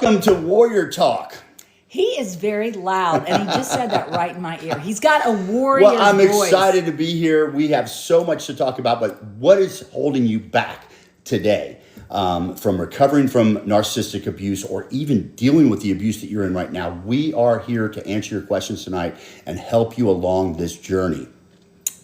Welcome to Warrior Talk. He is very loud, and he just said that right in my ear. He's got a warrior's Well, I'm voice. excited to be here. We have so much to talk about, but what is holding you back today from recovering from narcissistic abuse or even dealing with the abuse that you're in right now? We are here to answer your questions tonight and help you along this journey.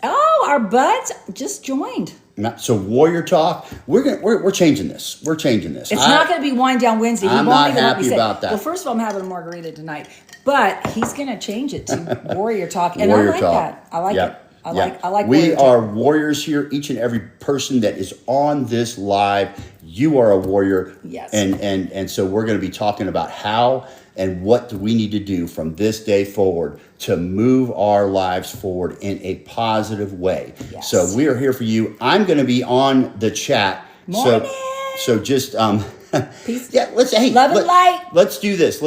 Oh, our buds just joined. So Warrior Talk, we're changing this. We're changing this. It's not going to be Wind Down Wednesday. I'm not happy about that. Well, first of all, I'm having a margarita tonight, but he's going to change it to Warrior Talk, and Warrior I like Talk. that. I like it. I like. We Warrior are Talk. warriors here. Each and every person that is on this live, you are a warrior. Yes. And so we're going to be talking about how and what do we need to do from this day forward to move our lives forward in a positive way. Yes. So we are here for you. I'm going to be on the chat. Morning. So just Peace. yeah, Love and light. Let's do this.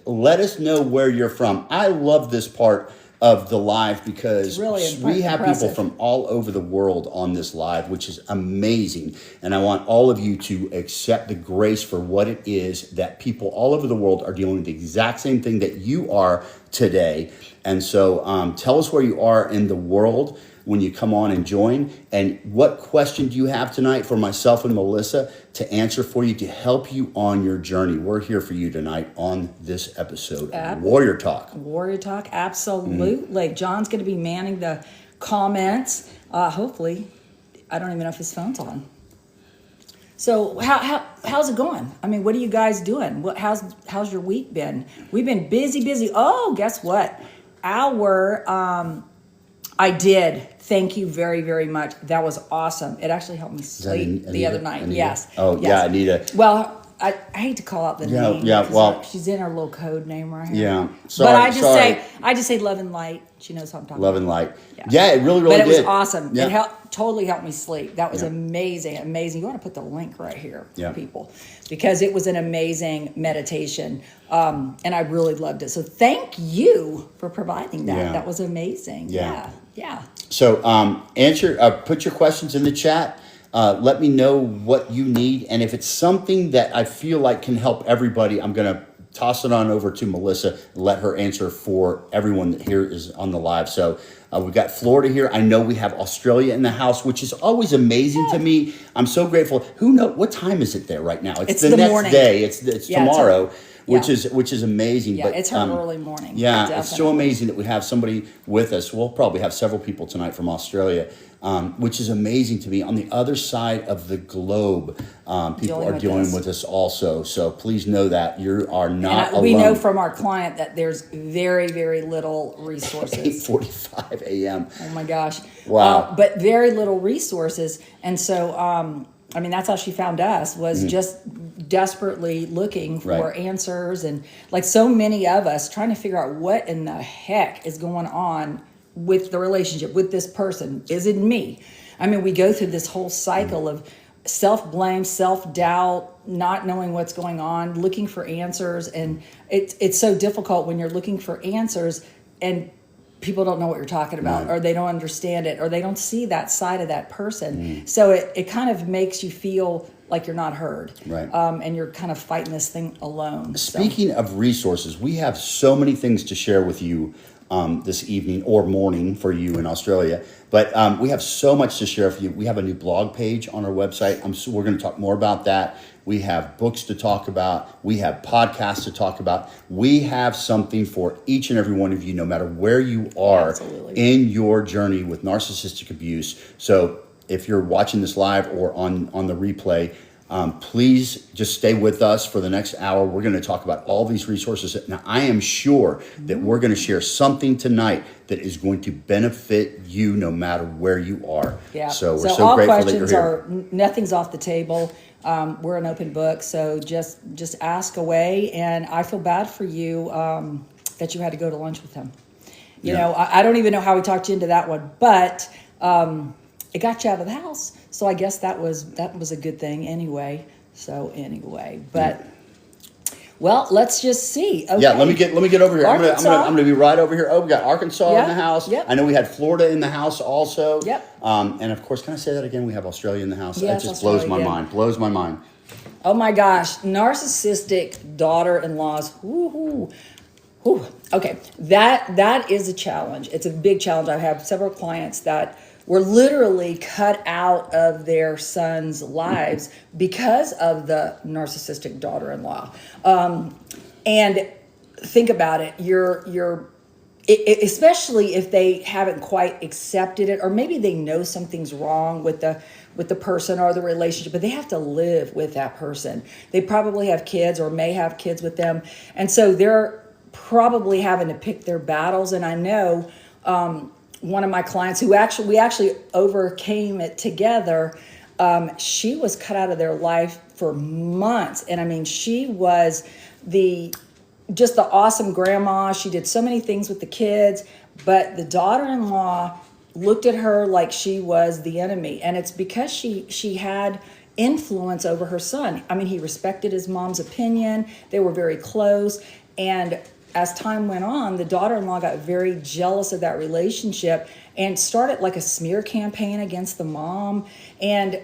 Let us know where you're from. I love this part of the live because really we have impressive. people from all over the world on this live, which is amazing. And I want all of you to accept the grace for what it is that people all over the world are dealing with the exact same thing that you are today. And so tell us where you are in the world when you come on and join. And what question do you have tonight for myself and Melissa to answer for you to help you on your journey? We're here for you tonight on this episode of Warrior Talk. Warrior Talk, absolutely. John's going to be manning the comments. Hopefully, I don't even know if his phone's on. So how's it going? I mean, what are you guys doing? How's your week been? We've been busy. Oh, guess what? I did. Thank you very, very much. That was awesome. It actually helped me sleep the other night. Anita? Yes. Oh, yes. yeah, Anita. Well, I hate to call out the name. Yeah, well, she's in her little code name right here. Yeah. But I just say love and light. She knows what I'm talking Love about. and light. Yeah, it really But it did. was awesome. Yeah. It totally helped me sleep. That was amazing. You want to put the link right here for people because it was an amazing meditation. And I really loved it. So thank you for providing that. Yeah. That was amazing. Yeah. So put your questions in the chat. Let me know what you need. And if it's something that I feel like can help everybody, I'm going to toss it on over to Melissa and let her answer for everyone that here is on the live. So we've got Florida here. I know we have Australia in the house, which is always amazing to me. I'm so grateful. Who knows? What time is it there right now? It's the next morning. day. It's tomorrow. Which Yeah. is amazing. Yeah, but it's her early morning. Yeah, Definitely. it's so amazing that we have somebody with us. We'll probably have several people tonight from Australia, which is amazing to me. On the other side of the globe, people are dealing with us also. So please know that you are not alone. We know from our client that there's very, very little resources. 8:45 a.m. Oh my gosh. Wow. But very little resources. And so, that's how she found us, was just desperately looking for answers. And like so many of us trying to figure out what in the heck is going on with the relationship with this person. Is it me? I mean, we go through this whole cycle of self-blame, self-doubt, not knowing what's going on, looking for answers. And it's so difficult when you're looking for answers and people don't know what you're talking about, or they don't understand it, or they don't see that side of that person. So it kind of makes you feel like you're not heard. Right. And you're kind of fighting this thing alone. Speaking of resources, we have so many things to share with you this evening or morning for you in Australia. But we have so much to share for you. We have a new blog page on our website. We're going to talk more about that. We have books to talk about. We have podcasts to talk about. We have something for each and every one of you, no matter where you are in your journey with narcissistic abuse. So if you're watching this live or on the replay, please just stay with us for the next hour. We're going to talk about all these resources. Now, I am sure that we're going to share something tonight that is going to benefit you no matter where you are. Yeah. So we're so all grateful that you're questions here. Nothing's off the table. We're an open book, so just ask away. And I feel bad for you that you had to go to lunch with him. You know, I don't even know how we talked you into that one, but it got you out of the house. So I guess that was a good thing anyway. But well, let's just see. Okay. Yeah, let me get over here. I'm gonna be right over here. Oh, we got Arkansas in the house. Yep. I know we had Florida in the house also. Yep. And of course, can I say that again? We have Australia in the house. Yes, that just blows my Australia, mind. Blows my mind. Oh my gosh, narcissistic daughter-in-laws. Woo-hoo. Whew. Okay, that is a challenge. It's a big challenge. I have several clients that were literally cut out of their sons' lives because of the narcissistic daughter-in-law. And think about it. Especially if they haven't quite accepted it, or maybe they know something's wrong with the person or the relationship, but they have to live with that person. They probably have kids or may have kids with them, and so they're probably having to pick their battles. And I know one of my clients we actually overcame it together. She was cut out of their life for months, and I mean, she was just the awesome grandma. She did so many things with the kids, but the daughter-in-law looked at her like she was the enemy, and it's because she had influence over her son. I mean, he respected his mom's opinion. They were very close, and as time went on, the daughter-in-law got very jealous of that relationship and started like a smear campaign against the mom. And,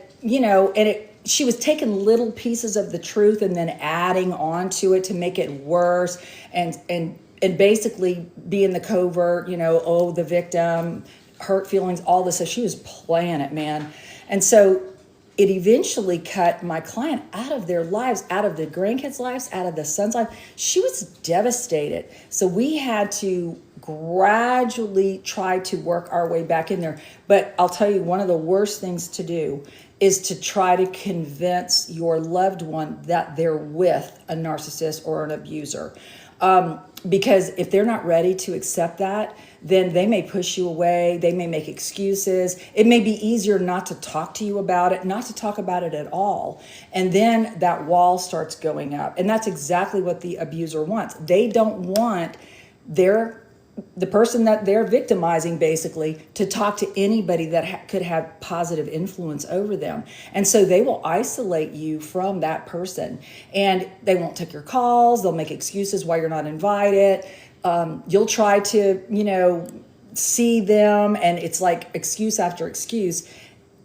she was taking little pieces of the truth and then adding on to it to make it worse and basically being the covert, the victim, hurt feelings, all this. So she was playing it, man. And so it eventually cut my client out of their lives, out of the grandkids' lives, out of the son's life. She was devastated. So we had to gradually try to work our way back in there. But I'll tell you, one of the worst things to do is to try to convince your loved one that they're with a narcissist or an abuser. Because if they're not ready to accept that, then they may push you away. They may make excuses. It may be easier not to talk to you about it, not to talk about it at all. And then that wall starts going up. And that's exactly what the abuser wants. They don't want the person that they're victimizing, basically, to talk to anybody that could have positive influence over them. And so they will isolate you from that person, and they won't take your calls. They'll make excuses why you're not invited. You'll try to, see them, and it's like excuse after excuse.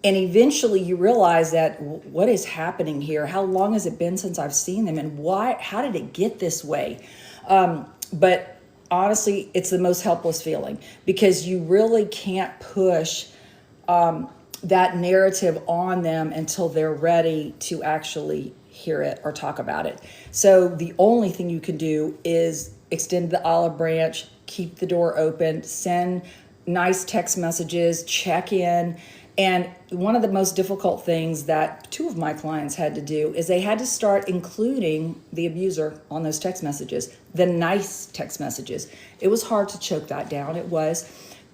And eventually you realize that what is happening here? How long has it been since I've seen them? And how did it get this way? But honestly, it's the most helpless feeling, because you really can't push that narrative on them until they're ready to actually hear it or talk about it. So the only thing you can do is extend the olive branch, keep the door open, send nice text messages, check in. And one of the most difficult things that two of my clients had to do is they had to start including the abuser on those text messages, the nice text messages. It was hard to choke that down, it was.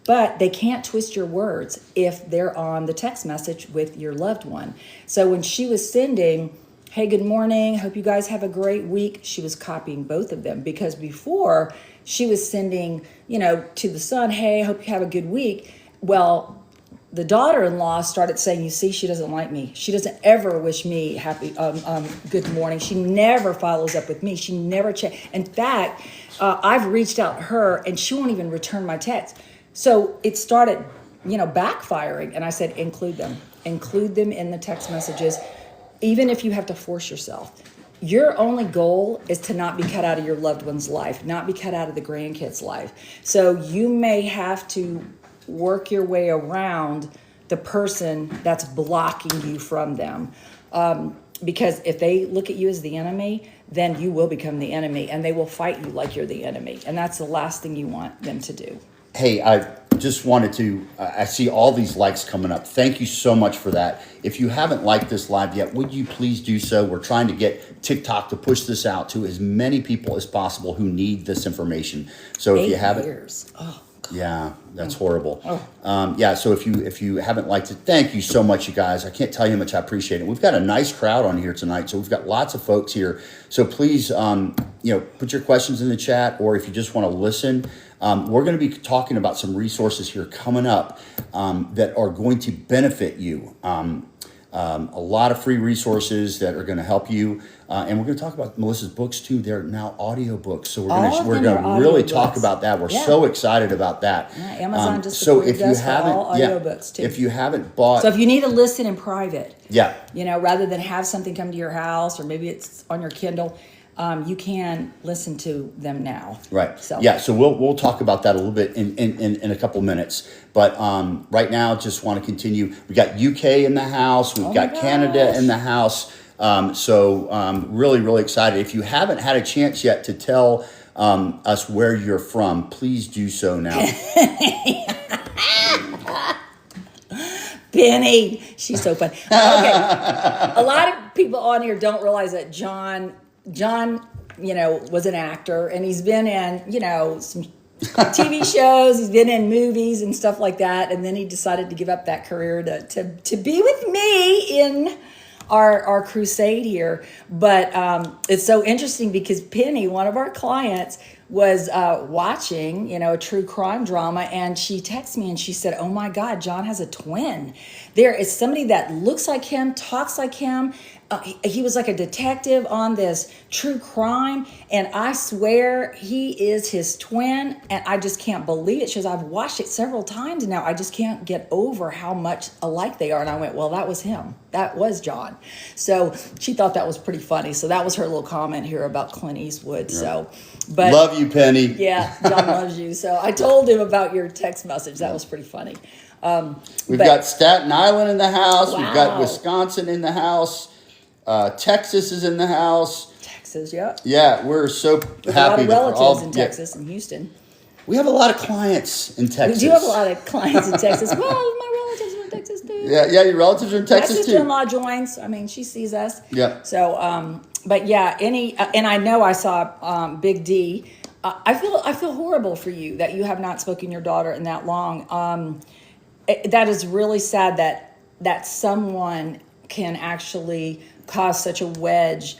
But they can't twist your words if they're on the text message with your loved one. So when she was sending, hey, good morning, hope you guys have a great week, she was copying both of them, because before she was sending, to the son, hey, hope you have a good week. Well, the daughter-in-law started saying, you see, she doesn't like me. She doesn't ever wish me happy, good morning. She never follows up with me. She never checks. In fact, I've reached out to her and she won't even return my text. So it started, backfiring. And I said, include them in the text messages, even if you have to force yourself. Your only goal is to not be cut out of your loved one's life, not be cut out of the grandkids' life. So you may have to work your way around the person that's blocking you from them. Because if they look at you as the enemy, then you will become the enemy, and they will fight you like you're the enemy. And that's the last thing you want them to do. Hey, I just wanted to, I see all these likes coming up. Thank you so much for that. If you haven't liked this live yet, would you please do so? We're trying to get TikTok to push this out to as many people as possible who need this information. So if you haven't... 8 years. Oh. Yeah, that's horrible. So if you haven't liked it, thank you so much, you guys. I can't tell you how much I appreciate it. We've got a nice crowd on here tonight, so we've got lots of folks here. So please, put your questions in the chat, or if you just want to listen, we're going to be talking about some resources here coming up that are going to benefit you. A lot of free resources that are going to help you. And we're going to talk about Melissa's books too. They're now audiobooks. So All of we're them going are to really audiobooks. talk about that. We're Yeah. so excited about that. Yeah, Amazon just so approved if you us for all haven't, audiobooks too. if you haven't bought, So if you need to listen in private, yeah, rather than have something come to your house or maybe it's on your Kindle, you can listen to them now. right. So So we'll talk about that a little bit in a couple minutes. But right now, just want to continue. We got UK in the house. We've got Canada in the house. Really, really excited. If you haven't had a chance yet to tell us where you're from, please do so now. Penny, she's so fun. Okay, a lot of people on here don't realize that John, was an actor, and he's been in, some TV shows. He's been in movies and stuff like that, and then he decided to give up that career to be with me in our crusade here. But it's so interesting because Penny, one of our clients, was watching, a true crime drama, and she texted me and she said, "Oh my God, John has a twin. There is somebody that looks like him, talks like him. He was like a detective on this true crime, and I swear he is his twin, and I just can't believe it." She goes, "I've watched it several times now. I just can't get over how much alike they are." And I went, "Well, that was him. That was John." So she thought that was pretty funny. So that was her little comment here about Clint Eastwood. Yeah. So, but love you, Penny. Yeah, John loves you. So I told him about your text message. That was pretty funny. We've got Staten Island in the house. Wow. We've got Wisconsin in the house. Texas is in the house. Texas, yeah. Yeah, we're so With happy. a lot of relatives in Texas and Houston. We have a lot of clients in Texas. We do have a lot of clients in Texas. Well, my relatives are in Texas too. Yeah, your relatives are in Texas my too. sister-in-law joins. I mean, she sees us. Yeah. So, but yeah, and I know I saw Big D. I feel horrible for you that you have not spoken to your daughter in that long. That is really sad that someone can actually cause such a wedge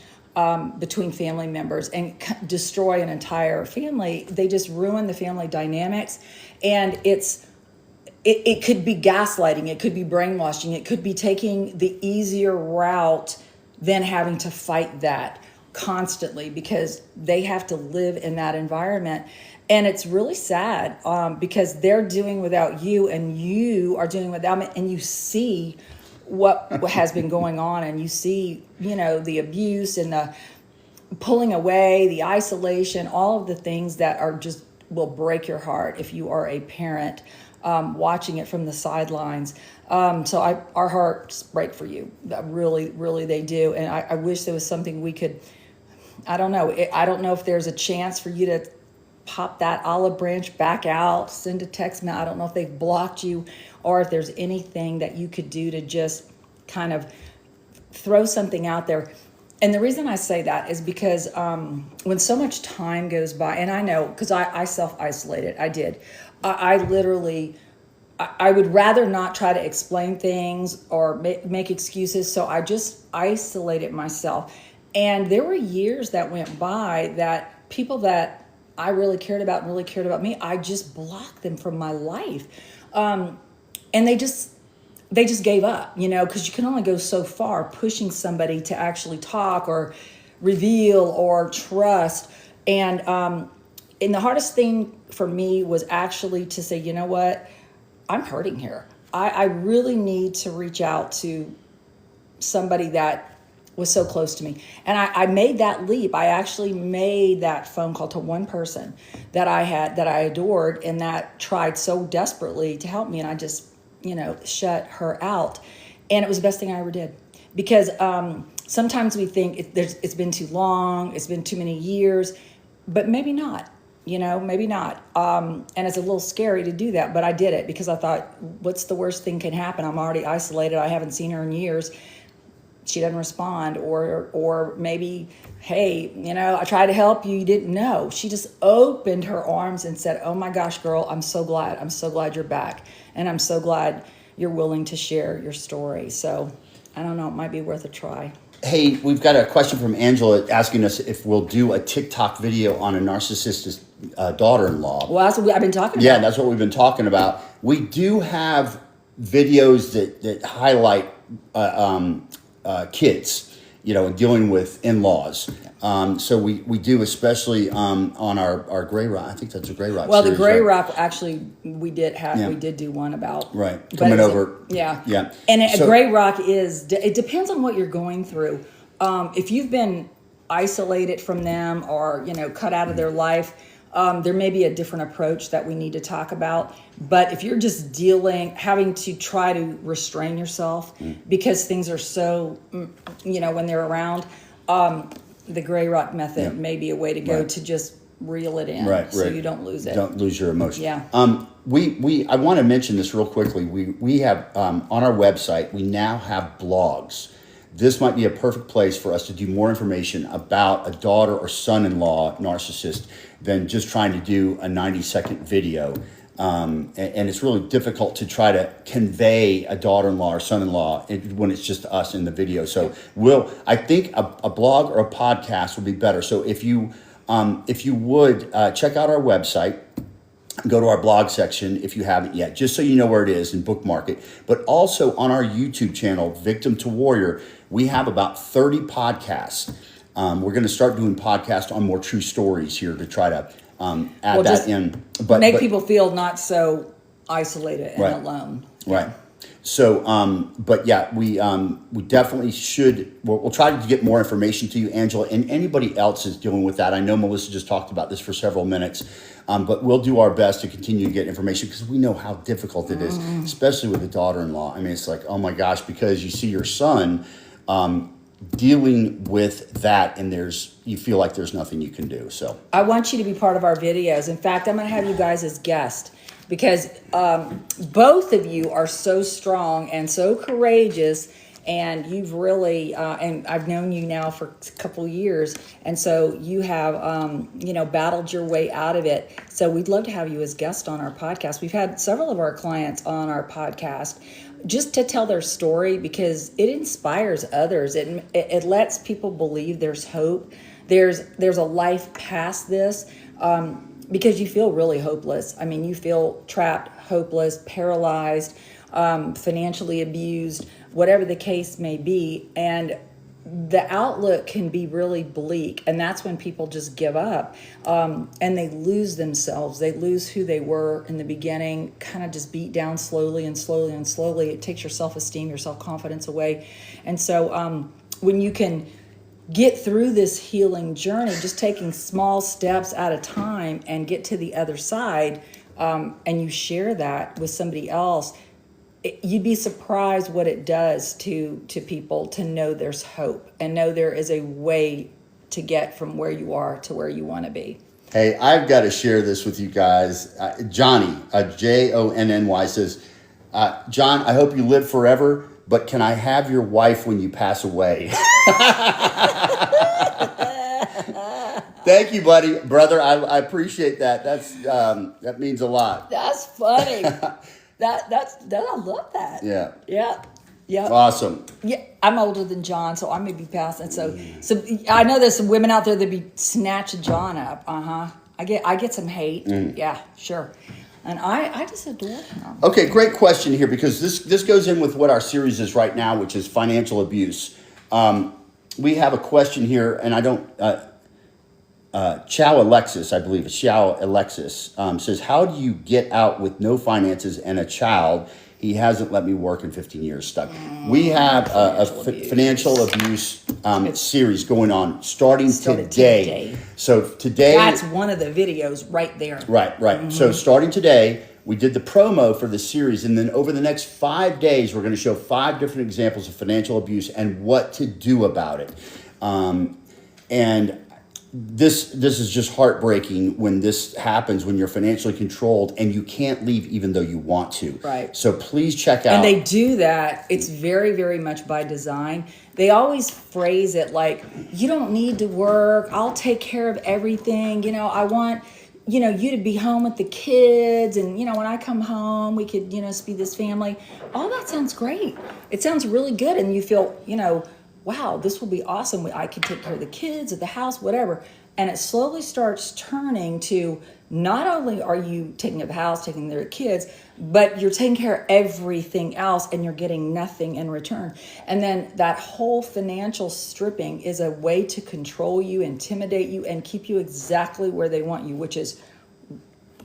between family members and destroy an entire family. They just ruin the family dynamics, and it could be gaslighting, it could be brainwashing, it could be taking the easier route than having to fight that constantly because they have to live in that environment. And it's really sad because they're doing without you and you are doing without them, and you see what has been going on, and you see, the abuse and the pulling away, the isolation, all of the things that are just will break your heart if you are a parent watching it from the sidelines. So our hearts break for you. Really, really they do. And I wish there was something we could, I don't know if there's a chance for you to pop that olive branch back out, send a text. I don't know if they've blocked you or if there's anything that you could do to just kind of throw something out there. And the reason I say that is because when so much time goes by, and I know, because I self-isolated, I did. I literally, I would rather not try to explain things or make excuses, so I just isolated myself. And there were years that went by that people that I really cared about and really cared about me, I just blocked them from my life. And they just gave up, because you can only go so far pushing somebody to actually talk or reveal or trust. And the hardest thing for me was actually to say, you know what, I'm hurting here. I really need to reach out to somebody that was so close to me. And I made that leap. I actually made that phone call to one person that I adored and that tried so desperately to help me. And I just, shut her out. And it was the best thing I ever did. Because sometimes we think it's been too long, it's been too many years, but maybe not. Maybe not. And it's a little scary to do that, but I did it because I thought, what's the worst thing can happen? I'm already isolated. I haven't seen her in years. She doesn't respond, or maybe, hey, I tried to help you. You didn't know. She just opened her arms and said, "Oh my gosh, girl, I'm so glad. I'm so glad you're back. And I'm so glad you're willing to share your story." So I don't know. It might be worth a try. Hey, we've got a question from Angela asking us if we'll do a TikTok video on a narcissistic daughter-in-law. Well, that's what I've been talking about. Yeah, that's what we've been talking about. We do have videos that highlight kids. and dealing with in-laws. So we do, especially on our Gray Rock. I think that's a Gray Rock. Well, series, the Gray right? Rock, actually, we did do one about. Right. but Coming it's- over. Yeah. Yeah. And So- a Gray Rock it depends on what you're going through. If you've been isolated from them or, cut out of their life, there may be a different approach that we need to talk about. But if you're just having to try to restrain yourself because things are so, when they're around, the Gray Rock method may be a way to go to just reel it in, so you don't lose it. Don't lose your emotion. Yeah. I want to mention this real quickly. We have on our website, we now have blogs. This might be a perfect place for us to do more information about a daughter or son-in-law narcissist than just trying to do a 90-second video. And it's really difficult to try to convey a daughter-in-law or son-in-law when it's just us in the video. So I think a blog or a podcast would be better. So if you would check out our website, go to our blog section if you haven't yet, just so you know where it is and bookmark it. But also on our YouTube channel, Victim to Warrior, we have about 30 podcasts. We're going to start doing podcasts on more true stories here to try to add that in. But make people feel not so isolated and alone. Right. So, but yeah, we definitely should. We'll try to get more information to you, Angela, and anybody else is dealing with that. I know Melissa just talked about this for several minutes, but we'll do our best to continue to get information because we know how difficult it is, especially with a daughter-in-law. I mean, it's like, oh my gosh, because you see your son dealing with that, and you feel like there's nothing you can do. So I want you to be part of our videos. In fact, I'm going to have you guys as guests because both of you are so strong and so courageous, and you've really and I've known you now for a couple years, and so you have battled your way out of it. So we'd love to have you as guest on our podcast. We've had several of our clients on our podcast just to tell their story because it inspires others. It lets people believe there's hope. There's a life past this. Because you feel really hopeless. I mean, you feel trapped, hopeless, paralyzed, financially abused, whatever the case may be. And the outlook can be really bleak. And that's when people just give up and they lose themselves. They lose who they were in the beginning, kind of just beat down slowly and slowly and slowly. It takes your self-esteem, your self-confidence away. And so when you can get through this healing journey, just taking small steps at a time and get to the other side, and you share that with somebody else, you'd be surprised what it does to people to know there's hope and know there is a way to get from where you are to where you want to be. Hey, I've got to share this with you guys. Johnny, Jonny says, John, I hope you live forever, but can I have your wife when you pass away? Thank you, brother. I appreciate that. That means a lot. That's funny. I love that. Yeah. Awesome. Yeah, I'm older than John, so I may be past that. So I know there's some women out there that be snatching John up. I get some hate. Yeah, sure. And I just adore him. Okay, great question here because this goes in with what our series is right now, which is financial abuse. We have a question here, and I don't. Chow Alexis, I believe, Chow Alexis says, "How do you get out with no finances and a child? He hasn't let me work in 15 years. Stuck." We have a financial abuse series going on starting today. So today, that's one of the videos right there. Right. Mm-hmm. So starting today, we did the promo for the series, and then over the next 5 days, we're going to show 5 different examples of financial abuse and what to do about it. And this is just heartbreaking when this happens, when you're financially controlled and you can't leave even though you want to. Right. So please check out. And they do that. It's very, very much by design. They always phrase it like, you don't need to work. I'll take care of everything. I want, you to be home with the kids. And, when I come home, we could, be this family. All that sounds great. It sounds really good. And you feel, wow, this will be awesome. I can take care of the kids at the house, whatever. And it slowly starts turning to, not only are you taking care of the house, taking care of the kids, but you're taking care of everything else and you're getting nothing in return. And then that whole financial stripping is a way to control you, intimidate you, and keep you exactly where they want you, which is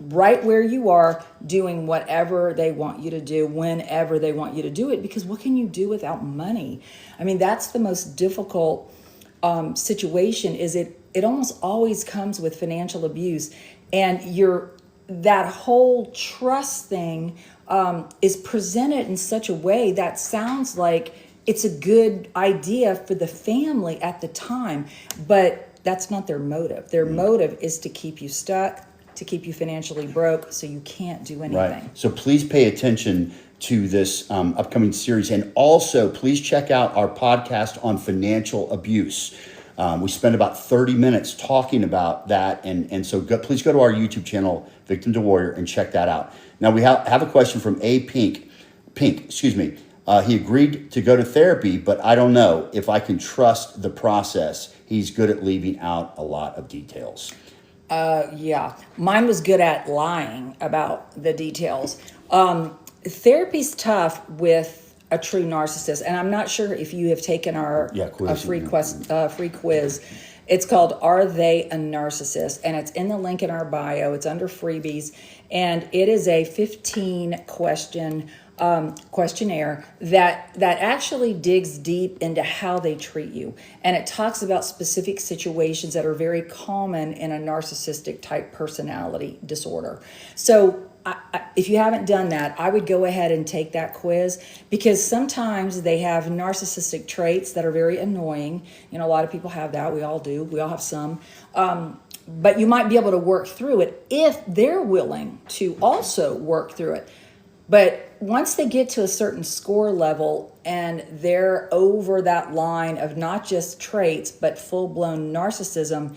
right where you are, doing whatever they want you to do, whenever they want you to do it. Because what can you do without money? I mean, that's the most difficult situation. Is it almost always comes with financial abuse, and that whole trust thing is presented in such a way that sounds like it's a good idea for the family at the time, but that's not their motive. Their motive is to keep you stuck, to keep you financially broke, so you can't do anything. Right. So please pay attention to this upcoming series. And also, please check out our podcast on financial abuse. We spend about 30 minutes talking about that. And so please go to our YouTube channel, Victim to Warrior, and check that out. Now, we have a question from A. Pink, excuse me. He agreed to go to therapy, but I don't know if I can trust the process. He's good at leaving out a lot of details. Yeah, mine was good at lying about the details. Therapy's tough with a true narcissist, and I'm not sure if you have taken our free quiz. It's called "Are They a Narcissist?" and it's in the link in our bio. It's under freebies, and it is a 15-question questionnaire that actually digs deep into how they treat you, and it talks about specific situations that are very common in a narcissistic type personality disorder. So if you haven't done that, I would go ahead and take that quiz, because sometimes they have narcissistic traits that are very annoying. You know, a lot of people have that. We all do. We all have some. But you might be able to work through it if they're willing to also work through it. But once they get to a certain score level and they're over that line of not just traits, but full-blown narcissism,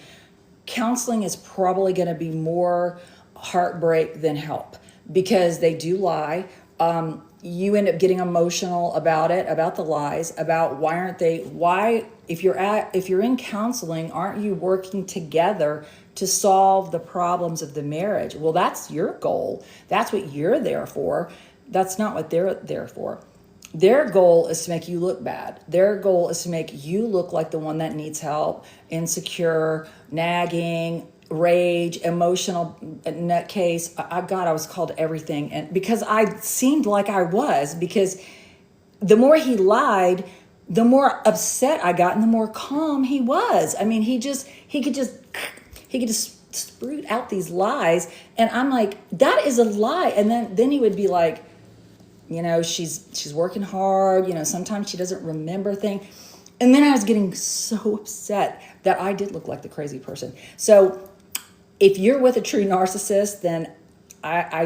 counseling is probably going to be more heartbreak than help, because they do lie. You end up getting emotional about it, about the lies, about if you're in counseling, aren't you working together to solve the problems of the marriage? Well, that's your goal. That's what you're there for. That's not what they're there for. Their goal is to make you look bad. Their goal is to make you look like the one that needs help, insecure, nagging, rage, emotional nutcase. I was called everything, and because I seemed like I was, because the more he lied, the more upset I got, and the more calm he was. I mean, he could just sprout out these lies, and I'm like, that is a lie. And then he would be like, you know, she's working hard. You know, sometimes she doesn't remember things. And then I was getting so upset that I did look like the crazy person. So if you're with a true narcissist, then I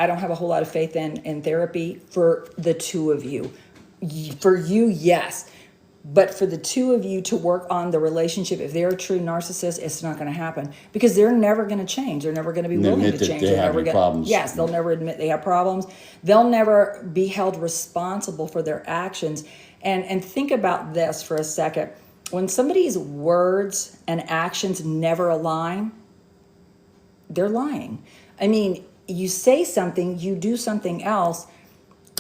don't have a whole lot of faith in therapy for the two of you. For you, yes. But for the two of you to work on the relationship, if they're a true narcissist, it's not going to happen, because they're never going to change. They're never going to be willing to change. They have problems. Yes, they'll never admit they have problems. They'll never be held responsible for their actions. And think about this for a second. When somebody's words and actions never align, they're lying. I mean, you say something, you do something else,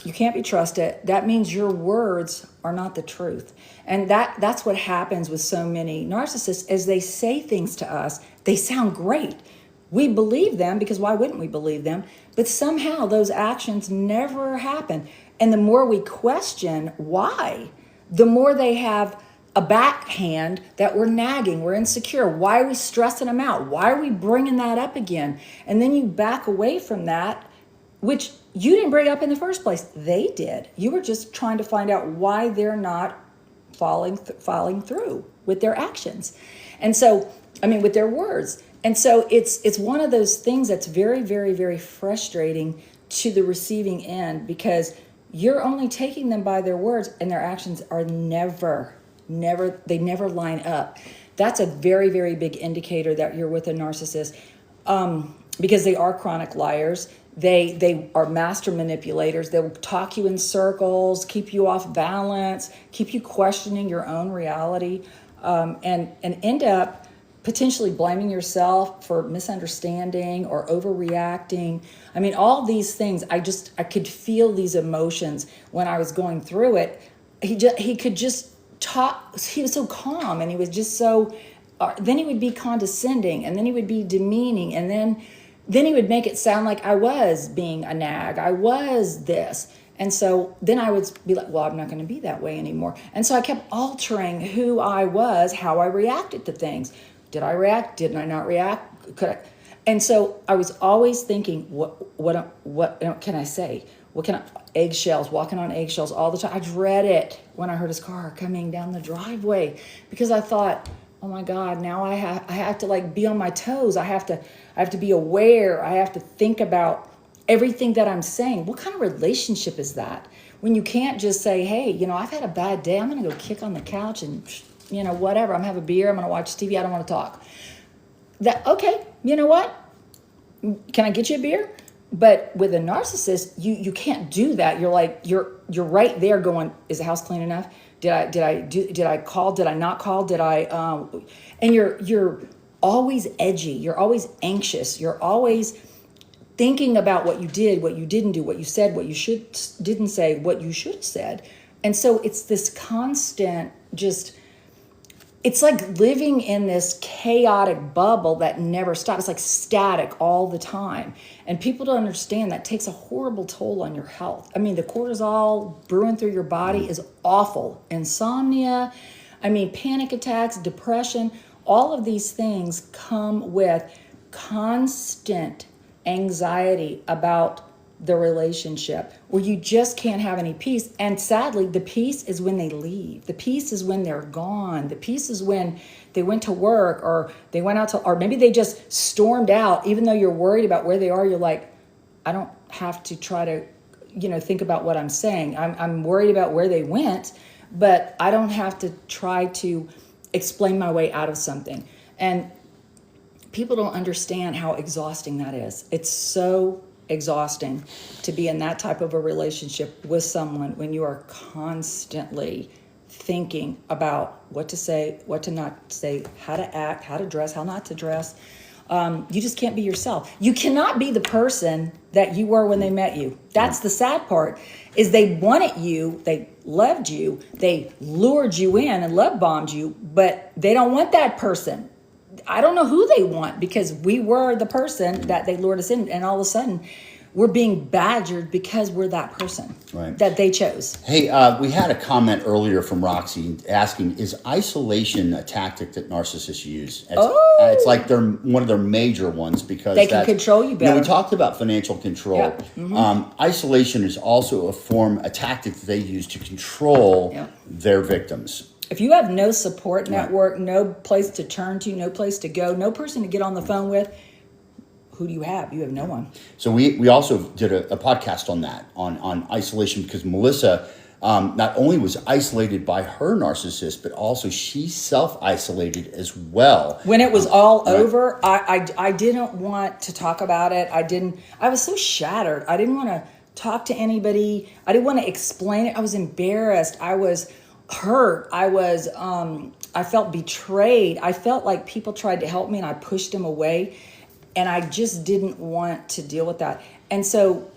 you can't be trusted. That means your words are not the truth. And that's what happens with so many narcissists. As they say things to us, they sound great. We believe them, because why wouldn't we believe them? But somehow those actions never happen. And the more we question why, the more they have a backhand that we're nagging, we're insecure. Why are we stressing them out? Why are we bringing that up again? And then you back away from that, which you didn't bring up in the first place. They did. You were just trying to find out why they're not following through with their actions. And so, with their words. And so it's one of those things that's very, very, very frustrating to the receiving end, because you're only taking them by their words, and their actions are never line up. That's a very, very big indicator that you're with a narcissist, because they are chronic liars. They are master manipulators. They'll talk you in circles, keep you off balance, keep you questioning your own reality, and end up potentially blaming yourself for misunderstanding or overreacting. I mean, all these things, I could feel these emotions when I was going through it. He could just talk. He was so calm, and he was just so, then he would be condescending, and then he would be demeaning, and then he would make it sound like I was being a nag. I was this. And so then I would be like, well, I'm not going to be that way anymore. And so I kept altering who I was, how I reacted to things. Did I react? Didn't I not react? Could I? And so I was always thinking, what can I say? What can I, eggshells, walking on eggshells all the time. I dread it when I heard his car coming down the driveway, because I thought, oh my God, now I have to like be on my toes. I have to be aware. I have to think about everything that I'm saying. What kind of relationship is that? When you can't just say, hey, I've had a bad day. I'm going to go kick on the couch and, whatever. I'm going to have a beer. I'm going to watch TV. I don't want to talk. Okay, you know what? Can I get you a beer? But with a narcissist, you can't do that. You're like, you're right there going, is the house clean enough? Did I call? Did I not call? And you're always edgy. You're always anxious. You're always thinking about what you did, what you didn't do, what you said, what you didn't say, what you should have said. And so it's this constant it's like living in this chaotic bubble that never stops. It's like static all the time. And people don't understand that takes a horrible toll on your health. I mean, the cortisol brewing through your body is awful. Insomnia, panic attacks, depression, all of these things come with constant anxiety about the relationship, where you just can't have any peace. And sadly, the peace is when they leave. The peace is when they're gone. The peace is when they went to work, or they went out to, or maybe they just stormed out. Even though you're worried about where they are, you're like, I don't have to try to, think about what I'm saying. I'm worried about where they went, but I don't have to try to explain my way out of something. And people don't understand how exhausting that is. It's so exhausting to be in that type of a relationship with someone when you are constantly thinking about what to say, what to not say, how to act, how to dress, how not to dress. You just can't be yourself. You cannot be the person that you were when they met you. That's the sad part, is they wanted you, they loved you, they lured you in and love bombed you, but they don't want that person. I don't know who they want, because we were the person that they lured us in, and all of a sudden we're being badgered because we're that person that they chose. Hey, we had a comment earlier from Roxy asking, is isolation a tactic that narcissists use? It's like they're one of their major ones, because they can control you better. We talked about financial control. Yep. Mm-hmm. Isolation is also a tactic that they use to control their victims. If you have no support network, no place to turn to, no place to go, no person to get on the phone with, who do you have? You have no one. So we also did a podcast on that, on isolation, because Melissa not only was isolated by her narcissist, but also she self-isolated as well. When it was all over, I didn't want to talk about it. I was so shattered. I didn't want to talk to anybody. I didn't want to explain it. I was embarrassed. I was hurt. I felt betrayed. I felt like people tried to help me and I pushed them away, and I just didn't want to deal with that. And so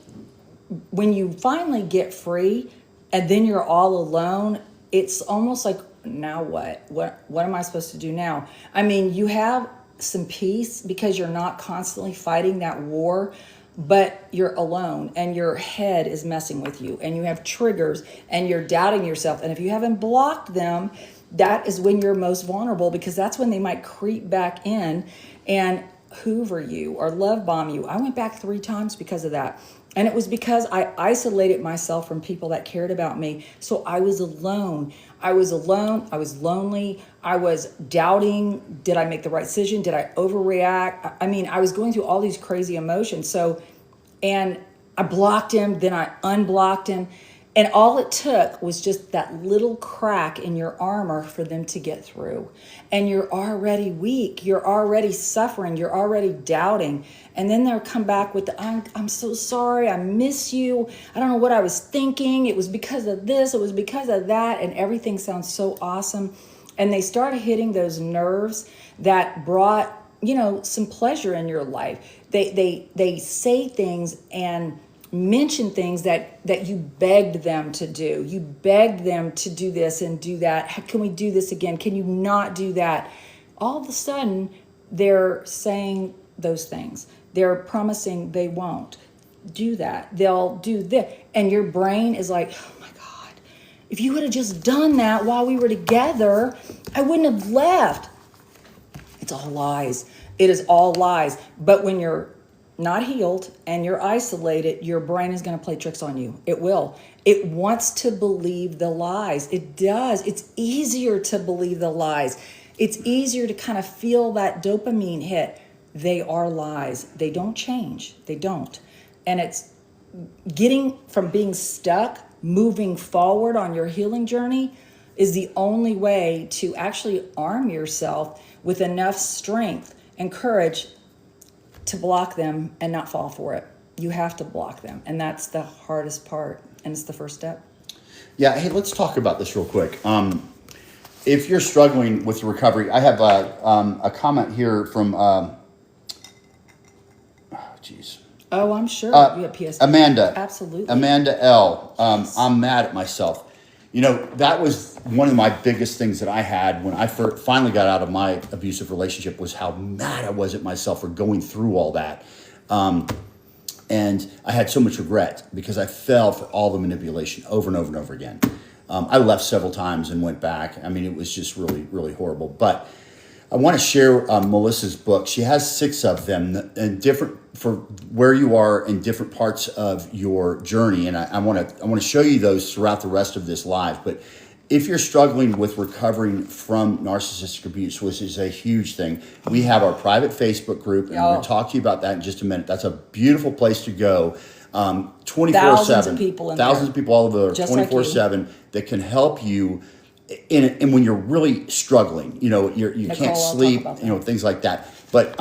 when you finally get free and then you're all alone, it's almost like, now what? What am I supposed to do now? You have some peace because you're not constantly fighting that war, but you're alone and your head is messing with you and you have triggers and you're doubting yourself. And if you haven't blocked them, that is when you're most vulnerable, because that's when they might creep back in and hoover you or love bomb you. I went back 3 times because of that. And it was because I isolated myself from people that cared about me. So I was alone. I was lonely. I was doubting, did I make the right decision? Did I overreact? I was going through all these crazy emotions. And I blocked him, then I unblocked him. And all it took was just that little crack in your armor for them to get through. And you're already weak. You're already suffering. You're already doubting. And then they'll come back with I'm so sorry. I miss you. I don't know what I was thinking. It was because of this. It was because of that. And everything sounds so awesome. And they start hitting those nerves that brought, some pleasure in your life. They say things and mention things that you begged them to do. You begged them to do this and do that. Can we do this again? Can you not do that? All of a sudden, they're saying those things. They're promising they won't do that. They'll do this. And your brain is like, oh my God, if you would have just done that while we were together, I wouldn't have left. It's all lies. It is all lies. But when you're not healed and you're isolated, your brain is going to play tricks on you. It will. It wants to believe the lies. It does. It's easier to believe the lies. It's easier to kind of feel that dopamine hit. They are lies. They don't change. They don't. And it's getting from being stuck, moving forward on your healing journey is the only way to actually arm yourself with enough strength and courage to block them and not fall for it. You have to block them. And that's the hardest part. And it's the first step. Yeah. Hey, let's talk about this real quick. If you're struggling with recovery, I have a comment here from, I'm sure you have PSP. Amanda. Absolutely. Amanda L. I'm mad at myself. That was one of my biggest things that I had when I finally got out of my abusive relationship, was how mad I was at myself for going through all that. And I had so much regret because I fell for all the manipulation over and over and over again. I left several times and went back. I mean, it was just really, really horrible. But I want to share Melissa's book. She has 6 of them, and different for where you are in different parts of your journey. And I want to show you those throughout the rest of this live. But if you're struggling with recovering from narcissistic abuse, which is a huge thing, we have our private Facebook group, and we're going to talk to you about that in just a minute. That's a beautiful place to go. 24/7. Thousands of people in Thousands there. of people all over there, Just 24/7, that can help you. And when you're really struggling, you can't sleep, things like that. But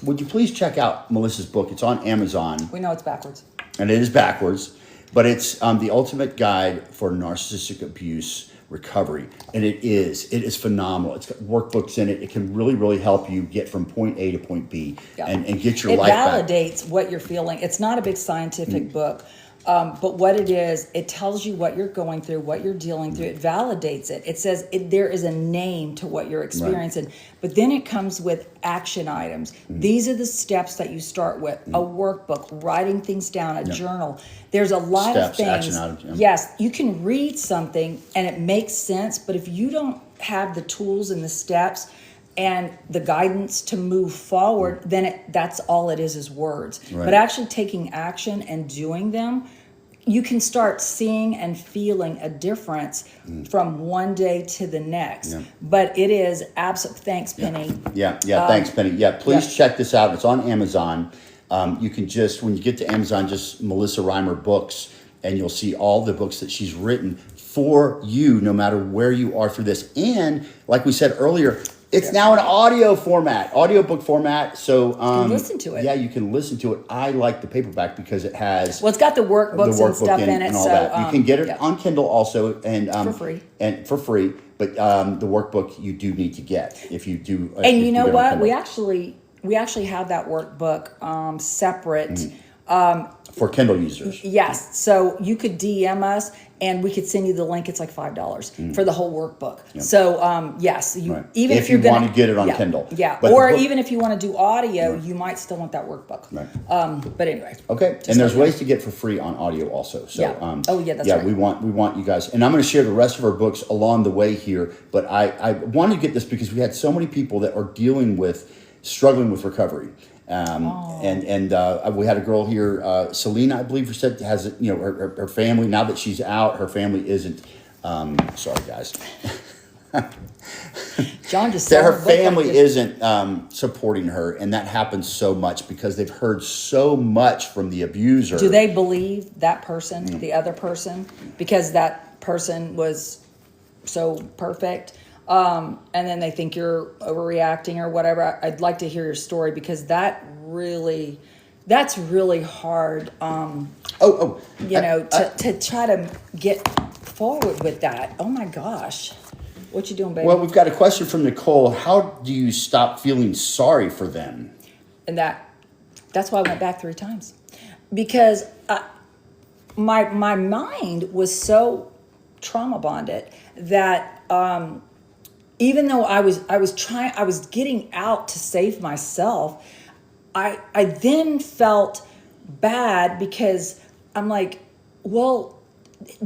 would you please check out Melissa's book? It's on Amazon. We know it's backwards. And it is backwards, but it's The Ultimate Guide for Narcissistic Abuse Recovery. And it is phenomenal. It's got workbooks in it. It can really, really help you get from point A to point B and get your life back. It validates what you're feeling. It's not a big scientific book. But what it is, it tells you what you're going through, what you're dealing through. It validates it. It says there is a name to what you're experiencing. Right. But then it comes with action items. These are the steps that you start with. A workbook, writing things down, a journal. There's a lot of things. Action items, Yes, you can read something and it makes sense. But if you don't have the tools and the steps and the guidance to move forward, then that's all it is words. Right. But actually taking action and doing them, you can start seeing and feeling a difference from one day to the next. Yeah. But it is absolute. Thanks, Penny. Yeah, thanks, Penny. Yeah, please check this out. It's on Amazon. You can when you get to Amazon, just Melissa Reimer Books, and you'll see all the books that she's written for you, no matter where you are through this. And like we said earlier, it's now an audiobook format. So you can listen to it. Yeah, you can listen to it. I like the paperback because it has it's got the workbooks and stuff in it. And all that. You can get it on Kindle also, and for free. But the workbook you do need to get if you do. And you know what? We actually have that workbook separate. For Kindle users. Yes. So you could DM us and we could send you the link. It's like $5 for the whole workbook. Yep. So yes, even if you want to get it on Kindle. Yeah. Or even if you want to do audio, you might still want that workbook. Right. But anyway. Okay. And there's ways to get for free on audio also. So that's right. we want you guys, and I'm going to share the rest of our books along the way here. But I wanted to get this because we had so many people that are struggling with recovery. And we had a girl here, Selena, I believe, said has her family, now that she's out, her family isn't. Sorry guys. John just that her sounds like family this- isn't supporting her, and that happens so much because they've heard so much from the abuser. Do they believe that person, the other person, because that person was so perfect? And then they think you're overreacting or whatever. I'd like to hear your story because that's really hard. To try to get forward with that. Oh my gosh. What you doing, baby? Well, we've got a question from Nicole. How do you stop feeling sorry for them? And that's why I went back 3 times, because my mind was so trauma bonded that even though I was getting out to save myself, I then felt bad because I'm like, well,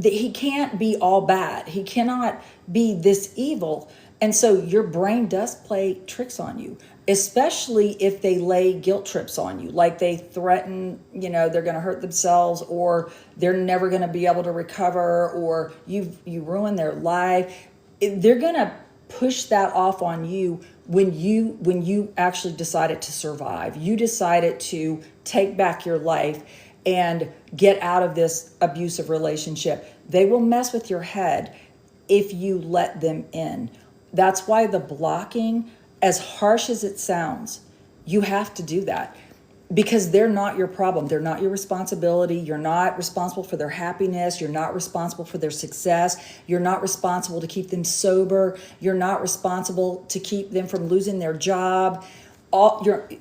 he can't be all bad. He cannot be this evil. And so your brain does play tricks on you, especially if they lay guilt trips on you, like they threaten, they're going to hurt themselves, or they're never going to be able to recover, or you ruin their life. They're going to push that off on you when you actually decided to survive. You decided to take back your life and get out of this abusive relationship. They will mess with your head if you let them in. That's why the blocking, as harsh as it sounds, you have to do that, because they're not your problem. They're not your responsibility. You're not responsible for their happiness. You're not responsible for their success. You're not responsible to keep them sober. You're not responsible to keep them from losing their job.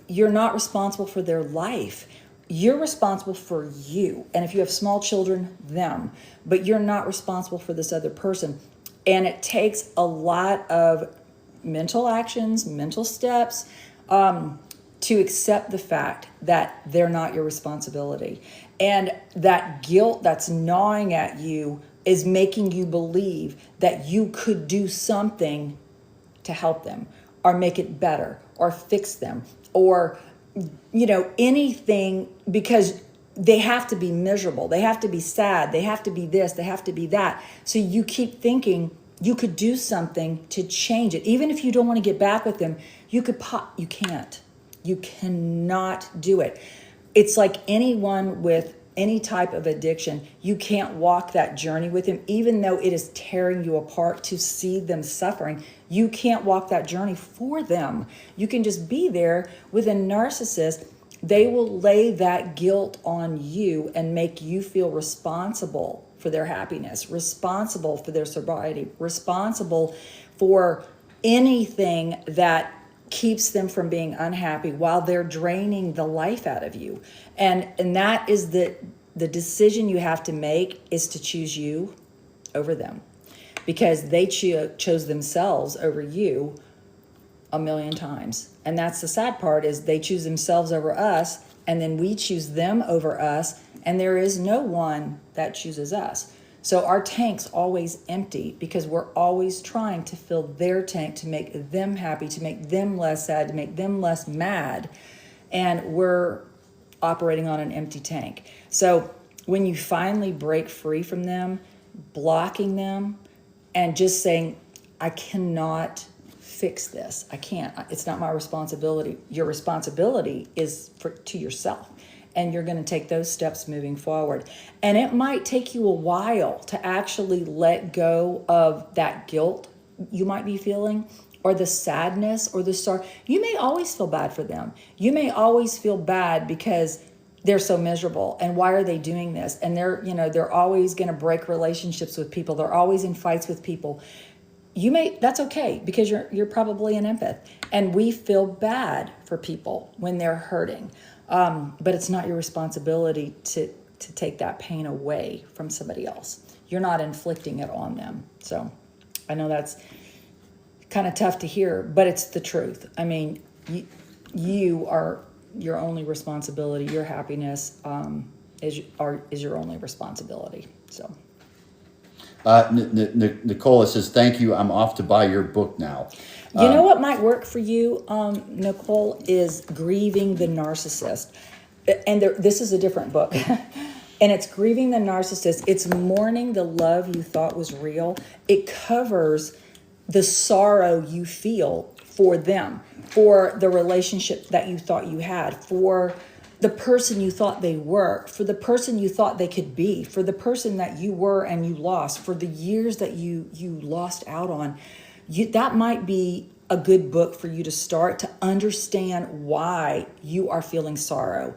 You're not responsible for their life. You're responsible for you. And if you have small children, them. But you're not responsible for this other person. And it takes a lot of mental actions, mental steps, to accept the fact that they're not your responsibility. And that guilt that's gnawing at you is making you believe that you could do something to help them, or make it better, or fix them, or anything, because they have to be miserable. They have to be sad. They have to be this. They have to be that. So you keep thinking you could do something to change it. Even if you don't want to get back with them, you can't. You cannot do it. It's like anyone with any type of addiction. You can't walk that journey with them, even though it is tearing you apart to see them suffering. You can't walk that journey for them. You can just be there. With a narcissist, they will lay that guilt on you and make you feel responsible for their happiness, responsible for their sobriety, responsible for anything that keeps them from being unhappy while they're draining the life out of you. And that is the decision you have to make, is to choose you over them, because they chose themselves over you a million times. And that's the sad part, is they choose themselves over us, and then we choose them over us, and there is no one that chooses us. So our tank's always empty, because we're always trying to fill their tank, to make them happy, to make them less sad, to make them less mad. And we're operating on an empty tank. So when you finally break free from them, blocking them, and just saying, I cannot fix this. I can't. It's not my responsibility. Your responsibility is to yourself. And you're going to take those steps moving forward. And it might take you a while to actually let go of that guilt you might be feeling, or the sadness, or the sorrow. You may always feel bad for them. You may always feel bad because they're so miserable, and why are they doing this? And they're always going to break relationships with people. They're always in fights with people. That's okay, because you're probably an empath, and we feel bad for people when they're hurting. But it's not your responsibility to take that pain away from somebody else. You're not inflicting it on them. So I know that's kind of tough to hear, but it's the truth. I mean, you are your only responsibility. Your happiness is your only responsibility. So. Nicola says, thank you. I'm off to buy your book now. You know what might work for you, Nicole, is Grieving the Narcissist. And this is a different book. And it's Grieving the Narcissist. It's mourning the love you thought was real. It covers the sorrow you feel for them, for the relationship that you thought you had, for the person you thought they were, for the person you thought they could be, for the person that you were and you lost, for the years that you lost out on. That might be a good book for you to start to understand why you are feeling sorrow.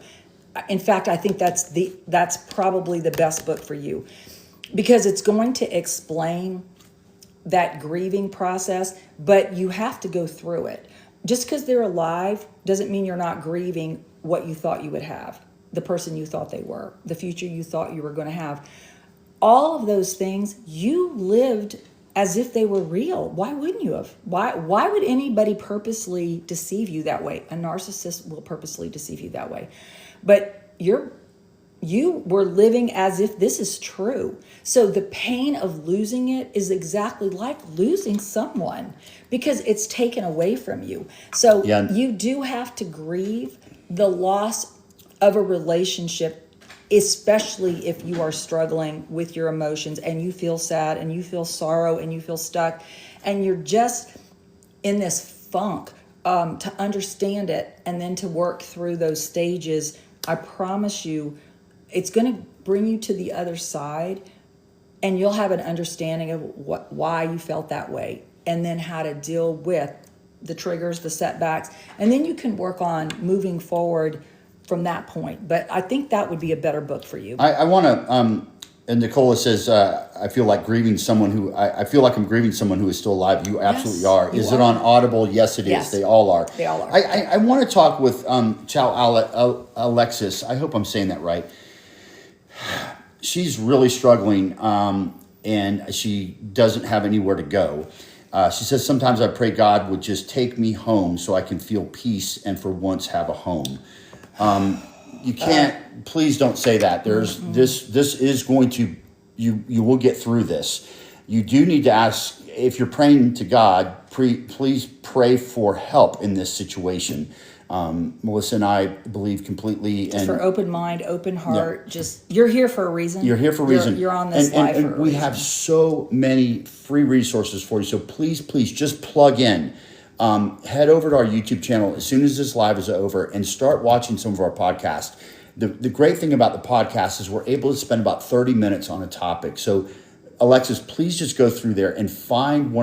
In fact, I think that's probably the best book for you, because it's going to explain that grieving process, but you have to go through it. Just because they're alive doesn't mean you're not grieving what you thought you would have, the person you thought they were, the future you thought you were going to have. All of those things, you lived as if they were real. Why wouldn't you have? Why would anybody purposely deceive you that way? A narcissist will purposely deceive you that way. But you were living as if this is true. So the pain of losing it is exactly like losing someone, because it's taken away from you. So you do have to grieve the loss of a relationship, especially if you are struggling with your emotions and you feel sad and you feel sorrow and you feel stuck and you're just in this funk. To understand it and then to work through those stages, I promise you, it's going to bring you to the other side, and you'll have an understanding of why you felt that way, and then how to deal with the triggers, the setbacks, and then you can work on moving forward from that point. But I think that would be a better book for you. I want to, and Nicola says, I feel like grieving someone who, I feel like I'm grieving someone who is still alive. You absolutely are. Is it on Audible? Yes, it is. Yes. They all are. They all are. I want to talk with Alexis. I hope I'm saying that right. She's really struggling, and she doesn't have anywhere to go. She says, sometimes I pray God would just take me home so I can feel peace and for once have a home. You can't, please don't say that. This is going to, you will get through this. You do need to ask, if you're praying to God, please pray for help in this situation. Melissa and I believe completely. Just for open mind, open heart. Yeah. Just, you're here for a reason. You're here for a reason. You're on this life and for a we reason. have so many free resources for you. So please just plug in. Head over to our YouTube channel as soon as this live is over and start watching some of our podcasts. The great thing about the podcast is we're able to spend about 30 minutes on a topic. So Alexis, please just go through there and find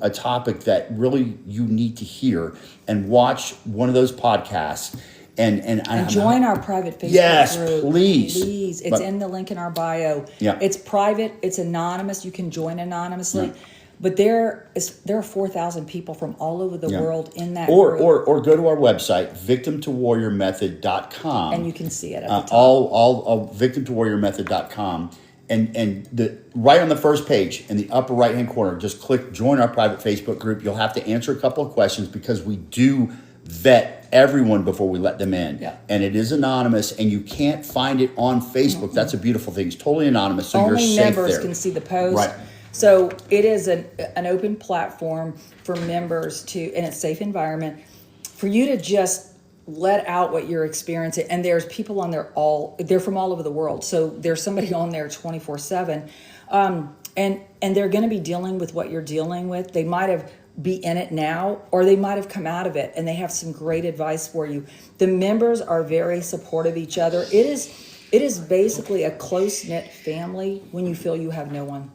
a topic that really you need to hear and watch one of those podcasts and join our private Facebook group. Please. It's in the link in our bio. Yeah. It's private. It's anonymous. You can join anonymously. Yeah. But there are 4,000 people from all over the world in that group. Or go to our website, victimtowarriormethod.com. And you can see it at the top. All victimtowarriormethod.com. And right on the first page in the upper right-hand corner, just click join our private Facebook group. You'll have to answer a couple of questions because we do vet everyone before we let them in. Yeah. And it is anonymous, and you can't find it on Facebook. Mm-hmm. That's a beautiful thing. It's totally anonymous, so you're safe there. Only members can see the post. Right. So it is an open platform for members in a safe environment for you to just let out what you're experiencing. And there's people on there they're from all over the world. So there's somebody on there 24/7. And they're going to be dealing with what you're dealing with. They might have be in it now, or they might have come out of it, and they have some great advice for you. The members are very supportive of each other. It is basically a close-knit family when you feel you have no one.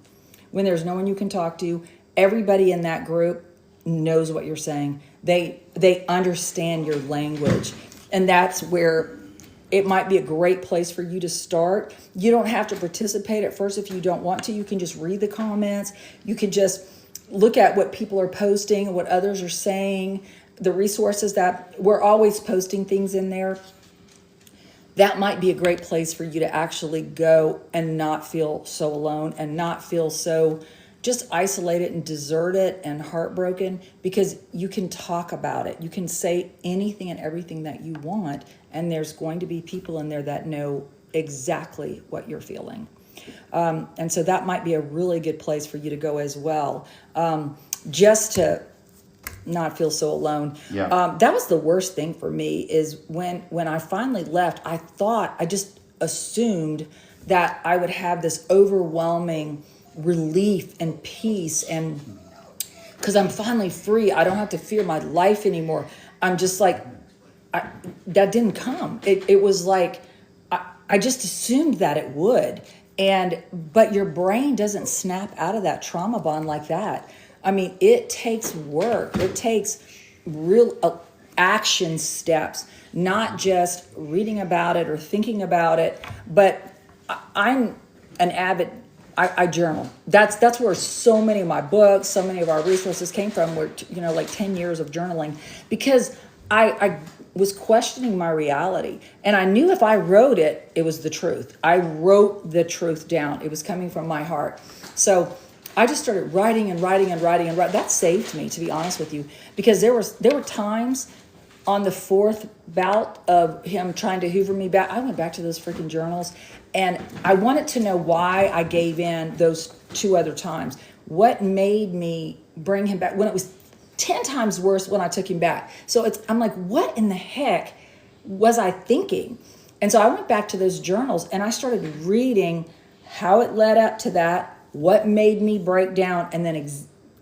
When there's no one you can talk to, everybody in that group knows what you're saying. They understand your language. And that's where it might be a great place for you to start. You don't have to participate at first if you don't want to. You can just read the comments. You can just look at what people are posting, what others are saying, the resources that we're always posting things in there. That might be a great place for you to actually go and not feel so alone and not feel so just isolated and deserted and heartbroken, because you can talk about it. You can say anything and everything that you want, and there's going to be people in there that know exactly what you're feeling. And so that might be a really good place for you to go as well, just to not feel so alone. Yeah. That was the worst thing for me is when I finally left, I just assumed that I would have this overwhelming relief and peace and because I'm finally free. I don't have to fear my life anymore. I'm just like, that didn't come. It was like, I just assumed that it would. But your brain doesn't snap out of that trauma bond like that. I mean, it takes work. It takes real action steps, not just reading about it or thinking about it. But I'm an avid, I journal. That's where so many of my books, so many of our resources came from, were, like 10 years of journaling, because I was questioning my reality. And I knew if I wrote it, it was the truth. I wrote the truth down. It was coming from my heart. So I just started writing and writing and writing and writing. That saved me, to be honest with you, because there were times on the fourth bout of him trying to hoover me back, I went back to those freaking journals, and I wanted to know why I gave in those 2 other times. What made me bring him back when it was 10 times worse when I took him back? So I'm like, what in the heck was I thinking? And so I went back to those journals and I started reading how it led up to that, what made me break down, and then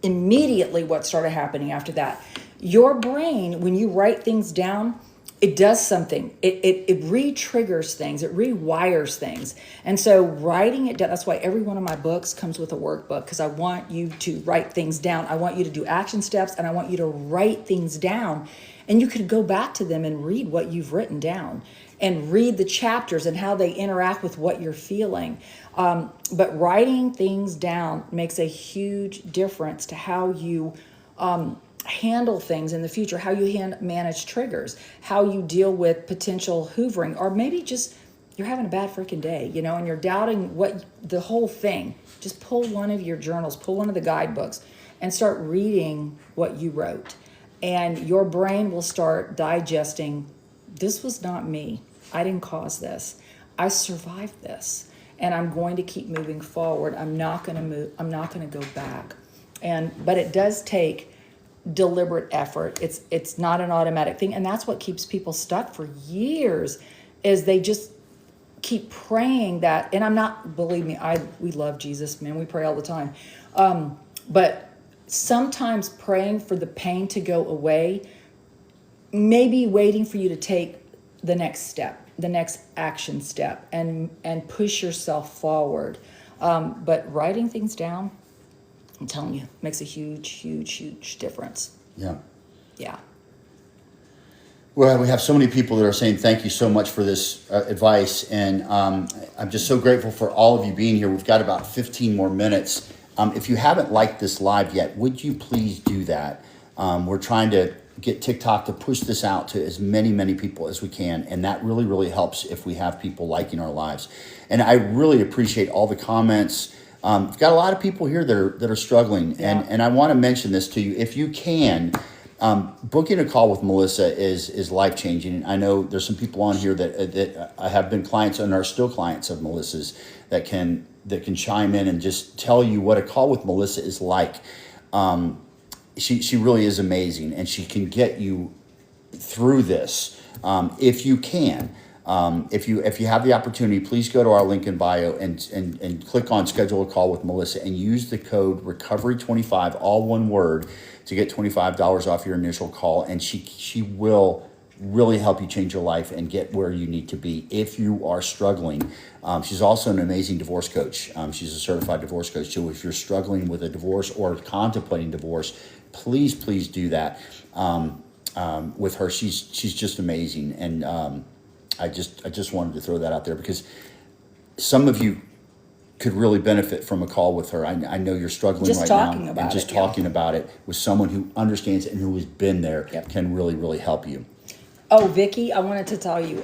immediately what started happening after that. Your brain, when you write things down, it does something. It re-triggers things. It rewires things. And so writing it down, that's why every one of my books comes with a workbook, because I want you to write things down. I want you to do action steps, and I want you to write things down. And you could go back to them and read what you've written down and read the chapters and how they interact with what you're feeling. But writing things down makes a huge difference to how you handle things in the future, how you manage triggers, how you deal with potential hoovering, or maybe just you're having a bad freaking day, and you're doubting the whole thing. Just pull one of your journals, pull one of the guidebooks, and start reading what you wrote. And your brain will start digesting, this was not me. I didn't cause this. I survived this. And I'm going to keep moving forward. I'm not going to move. I'm not going to go back. But it does take deliberate effort. It's not an automatic thing. And that's what keeps people stuck for years, is they just keep praying that. And I'm not, believe me, we love Jesus, man. We pray all the time. But sometimes praying for the pain to go away, maybe waiting for you to take the next step, the next action step, and push yourself forward. But writing things down, I'm telling you, makes a huge, huge, huge difference. Yeah. Yeah. Well, we have so many people that are saying thank you so much for this advice. And I'm just so grateful for all of you being here. We've got about 15 more minutes. If you haven't liked this live yet, would you please do that? We're trying to get TikTok to push this out to as many people as we can. And that really, really helps if we have people liking our lives. And I really appreciate all the comments. We've got a lot of people here that are struggling. Yeah. And I want to mention this to you. If you can, booking a call with Melissa is life-changing. I know there's some people on here that have been clients and are still clients of Melissa's that can chime in and just tell you what a call with Melissa is like. She really is amazing, and she can get you through this if you can. If you have the opportunity, please go to our link in bio and click on schedule a call with Melissa and use the code recovery25, all one word, to get $25 off your initial call. And she will really help you change your life and get where you need to be if you are struggling. She's also an amazing divorce coach. She's a certified divorce coach. So if you're struggling with a divorce or contemplating divorce, please do that with her. She's just amazing. And I just wanted to throw that out there because some of you could really benefit from a call with her. I know you're struggling just right talking now. About and just it, talking about it with someone who understands and who has been there can really, really help you. Oh, Vicki, I wanted to tell you,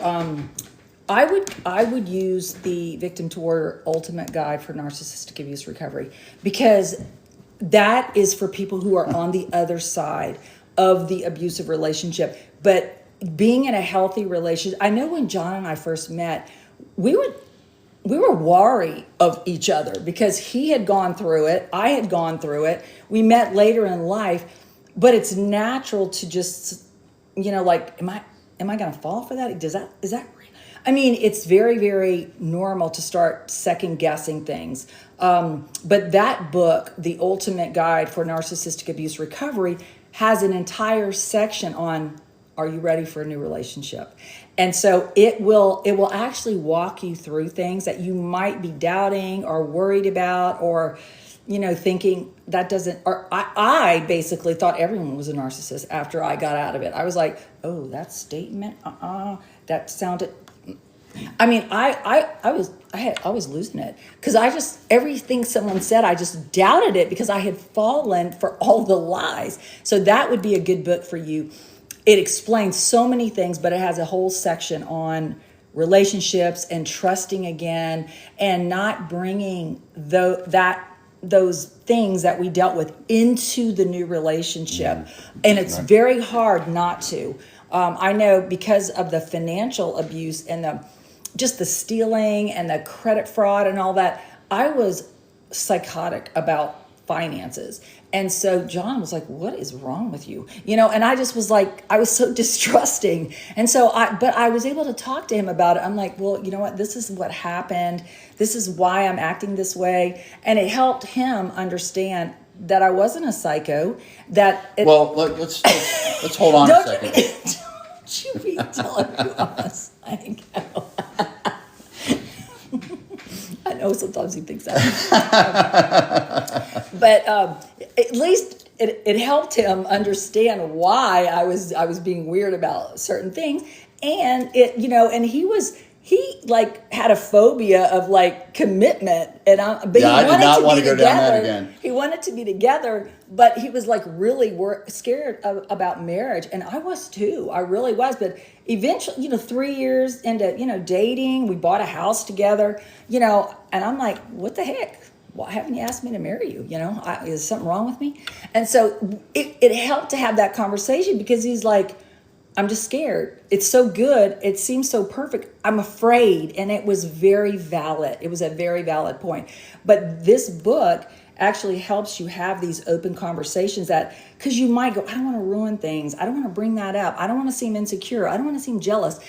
I would use the Victim to Warrior Ultimate Guide for Narcissistic Abuse Recovery, because that is for people who are on the other side of the abusive relationship. But being in a healthy relationship, I know when John and I first met, we were wary of each other because he had gone through it. I had gone through it. We met later in life, but it's natural to just, like, am I going to fall for that? Is that real? I mean, it's very, very normal to start second guessing things. But that book, The Ultimate Guide for Narcissistic Abuse Recovery, has an entire section on, are you ready for a new relationship? And so it will actually walk you through things that you might be doubting or worried about, or thinking that doesn't, or I basically thought everyone was a narcissist after I got out of it. I was like, oh, that statement, that sounded, I mean, I was losing it, because everything someone said, I just doubted it because I had fallen for all the lies. So that would be a good book for you. It explains so many things, but it has a whole section on relationships and trusting again, and not bringing those things that we dealt with into the new relationship. And it's very hard not to. I know, because of the financial abuse and just the stealing and the credit fraud and all that, I was psychotic about finances. And so John was like, what is wrong with you? And I just was like, I was so distrusting. And so I was able to talk to him about it. I'm like, well, you know what? This is what happened. This is why I'm acting this way. And it helped him understand that I wasn't a psycho. Let's hold on a second. Don't you be telling me I'm a psycho. I know sometimes he thinks that. But at least it helped him understand why I was being weird about certain things. And and he had a phobia of commitment, and I did not want to go down that again. He wanted to be together, but he was really scared about marriage, and I was too. I really was. But eventually, 3 years into dating, we bought a house together, and I'm like, what the heck? Why haven't you asked me to marry you? Is something wrong with me? And so it helped to have that conversation, because he's like, I'm just scared. It's so good. It seems so perfect. I'm afraid. And it was very valid. It was a very valid point. But this book actually helps you have these open conversations, because you might go, I don't want to ruin things. I don't want to bring that up. I don't want to seem insecure. I don't want to seem jealous.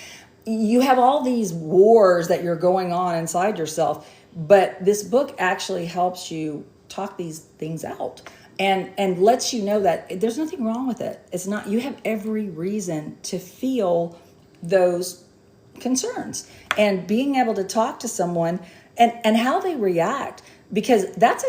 You have all these wars that you're going on inside yourself. But this book actually helps you talk these things out. And lets you know that there's nothing wrong with it. It's not, you have every reason to feel those concerns, and being able to talk to someone and how they react, because that's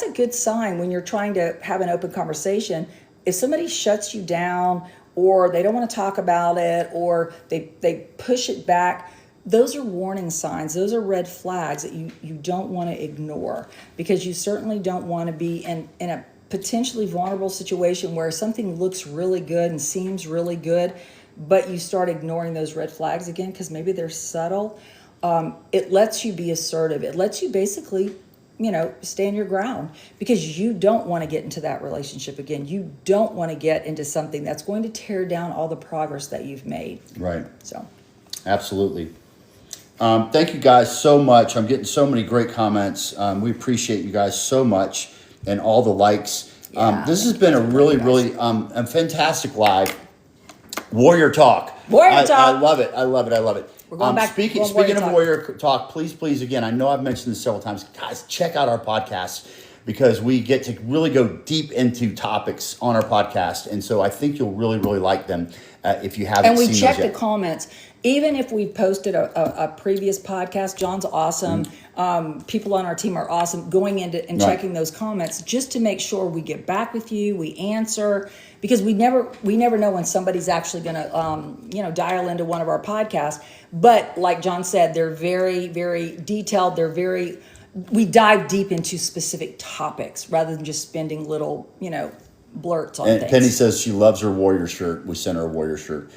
a good sign when you're trying to have an open conversation. If somebody shuts you down, or they don't want to talk about it, or they push it back, those are warning signs. Those are red flags that you don't want to ignore, because you certainly don't want to be in a potentially vulnerable situation where something looks really good and seems really good, but you start ignoring those red flags again because maybe they're subtle. It lets you be assertive. It lets you basically, stand your ground, because you don't want to get into that relationship again. You don't want to get into something that's going to tear down all the progress that you've made. Right. So, absolutely. Thank you guys so much. I'm getting so many great comments. We appreciate you guys so much, and all the likes. This has been a really a fantastic live Warrior Talk. Warrior Talk. I love it. I love it. I love it. We're going back. Speaking of Warrior Talk, please, again, I know I've mentioned this several times. Guys, check out our podcast, because we get to really go deep into topics on our podcast. And so I think you'll really like them if you haven't seen those yet. And we check the comments. Even if we posted a previous podcast, John's awesome. People on our team are awesome, going into and checking those comments just to make sure we get back with you, we answer, because we never know when somebody's actually going to dial into one of our podcasts. But like John said, they're very, very detailed. We dive deep into specific topics rather than just spending little blurts on things. Penny says she loves her Warrior shirt. We sent her a Warrior shirt.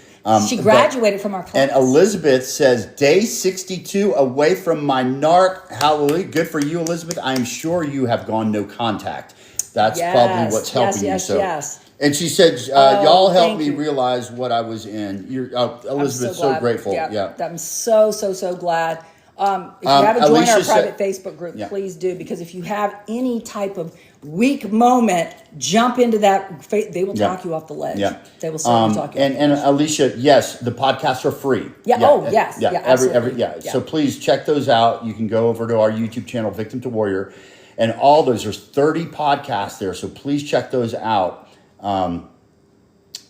She graduated from our class. And Elizabeth says, day 62 away from my narc. Hallelujah. Good for you, Elizabeth. I am sure you have gone no contact. That's probably what's helping you. So. Yes. And she said, y'all helped me realize what I was in. Elizabeth, so grateful. Yeah. I'm so glad. If you haven't joined Alicia our said- private Facebook group, please do, because if you have any type of weak moment, jump into that. They will talk you off the ledge. Yeah. They will certainly talk you off the And ledge. Alicia, yes, the podcasts are free. Yeah. Oh, yes. Yeah, absolutely. Yeah. Yeah. So please check those out. You can go over to our YouTube channel, Victim to Warrior, and all those. There's 30 podcasts there, so please check those out.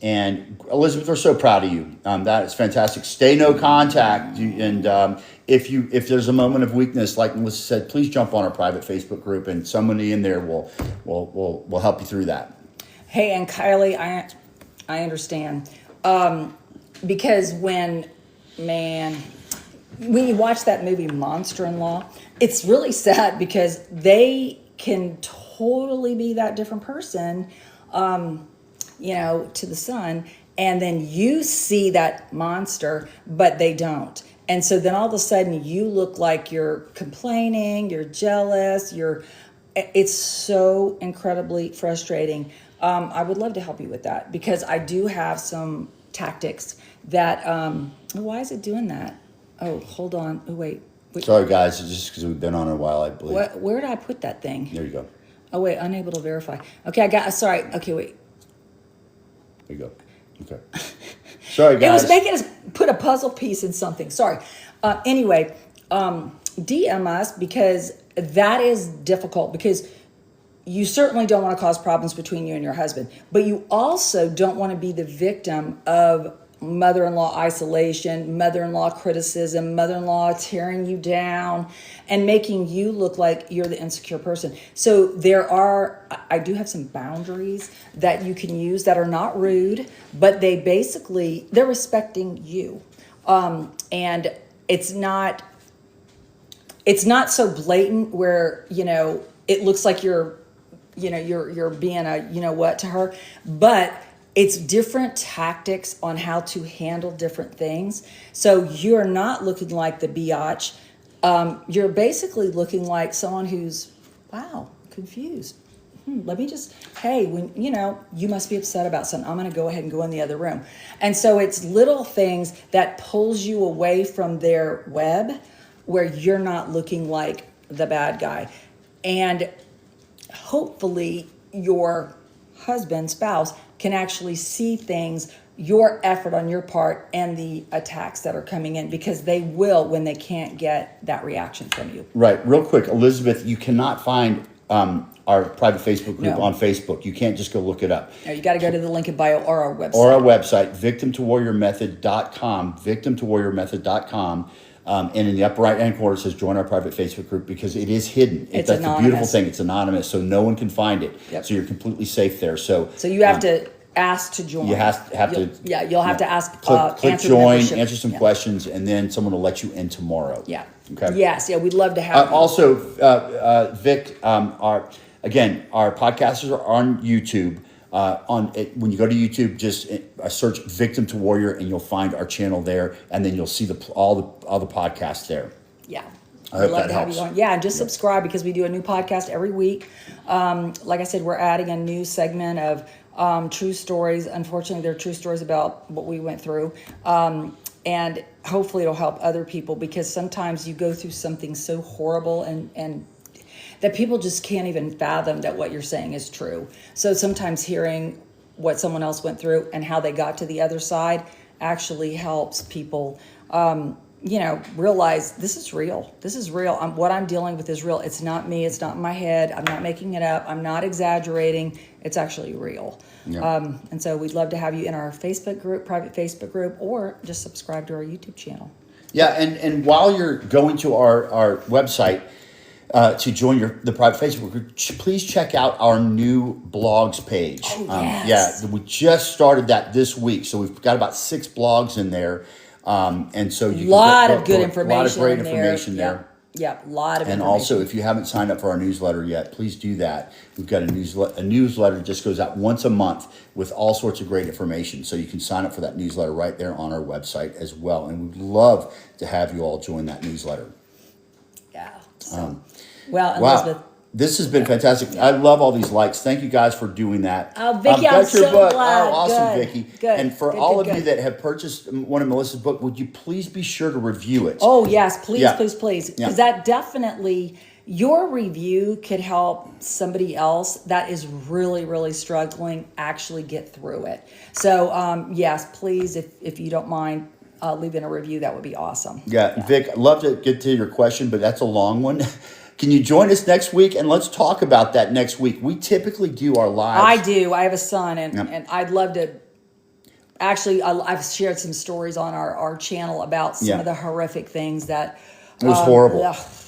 And Elizabeth, we're so proud of you. That is fantastic. Stay no contact, and if there's a moment of weakness, like Melissa said, please jump on our private Facebook group, and somebody in there will help you through that. Hey, and Kylie, I understand, because when you watch that movie Monster-in-Law, it's really sad because they can totally be that different person. To the son, and then you see that monster, but they don't. And so then all of a sudden you look like you're complaining, you're jealous, it's so incredibly frustrating. I would love to help you with that, because I do have some tactics that, why is it doing that? Oh, hold on. Oh, wait. Sorry, guys. It's just because we've been on a while, I believe. Where did I put that thing? There you go. Oh, wait, unable to verify. Okay, sorry. Okay, wait. There you go. Okay. Sorry, guys. It was making us put a puzzle piece in something. Sorry. Anyway, DM us, because that is difficult, because you certainly don't want to cause problems between you and your husband, but you also don't want to be the victim of mother-in-law isolation, mother-in-law criticism, mother-in-law tearing you down and making you look like you're the insecure person. So I do have some boundaries that you can use that are not rude, but they're respecting you. And it's not so blatant where, it looks like you're being a, to her, but it's different tactics on how to handle different things. So you're not looking like the biatch. You're basically looking like someone who's, confused. Let me just, you must be upset about something. I'm going to go ahead and go in the other room. And so it's little things that pulls you away from their web, where you're not looking like the bad guy. And hopefully your husband, spouse, can actually see things, your effort on your part, and the attacks that are coming in, because they will when they can't get that reaction from you. Right. Real quick, Elizabeth, you cannot find our private Facebook group on Facebook. You can't just go look it up. No, you got to go to the link in bio or our website. victimtowarriormethod.com, victimtowarriormethod.com. And in the upper right-hand corner, it says join our private Facebook group, because it is hidden. It's That's anonymous. the beautiful thing. It's anonymous, so no one can find it. Yep. So you're completely safe there. So you have to ask to join. You have to. You'll have to ask. Click answer join, membership. answer some questions, and then someone will let you in tomorrow. Yeah. Okay. Yes. Yeah. We'd love to have. Also, Vic, our podcasters are on YouTube. When you go to YouTube, just search "Victim to Warrior" and you'll find our channel there, and then you'll see all the podcasts there. Yeah. I hope that love to have helps. you on. Yeah, and just subscribe, because we do a new podcast every week. Like I said, we're adding a new segment of true stories. Unfortunately, they're true stories about what we went through. And hopefully it'll help other people, because sometimes you go through something so horrible and that people just can't even fathom that what you're saying is true. So sometimes hearing what someone else went through and how they got to the other side actually helps people realize this is real. This is real. What I'm dealing with is real. It's not me. It's not in my head. I'm not making it up. I'm not exaggerating. It's actually real. Yeah. And so we'd love to have you in our Facebook group, private Facebook group, or just subscribe to our YouTube channel. Yeah, and while you're going to our website to join the private Facebook group, please check out our new blogs page. Oh, yes. We just started that this week, so we've got about 6 blogs in there. And so you lot of good information. A lot of great in information there. there. Yep, a lot of and information. Also, if you haven't signed up for our newsletter yet, please do that. We've got a newsletter that just goes out once a month with all sorts of great information. So you can sign up for that newsletter right there on our website as well. And we'd love to have you all join that newsletter. Yeah. So, Elizabeth, This has been fantastic. I love all these likes. Thank you guys for doing that. Oh, Vicki, I'm so glad. Oh, awesome, Good. Vicki. Good. And for Good, all good, of you good. that have purchased one of Melissa's book, would you please be sure to review it? Oh, yes. Please, Yeah. please. Yeah. Because that definitely, your review could help somebody else that is really, really struggling actually get through it. So, yes, please, if you don't mind leaving a review, that would be awesome. Yeah, Vic, I'd love to get to your question, but that's a long one. Can you join us next week? And let's talk about that next week. We typically do our lives. I do. I have a son, and, Yep. and I'd love to. Actually, I've shared some stories on our channel about some of the horrific things that. It was horrible.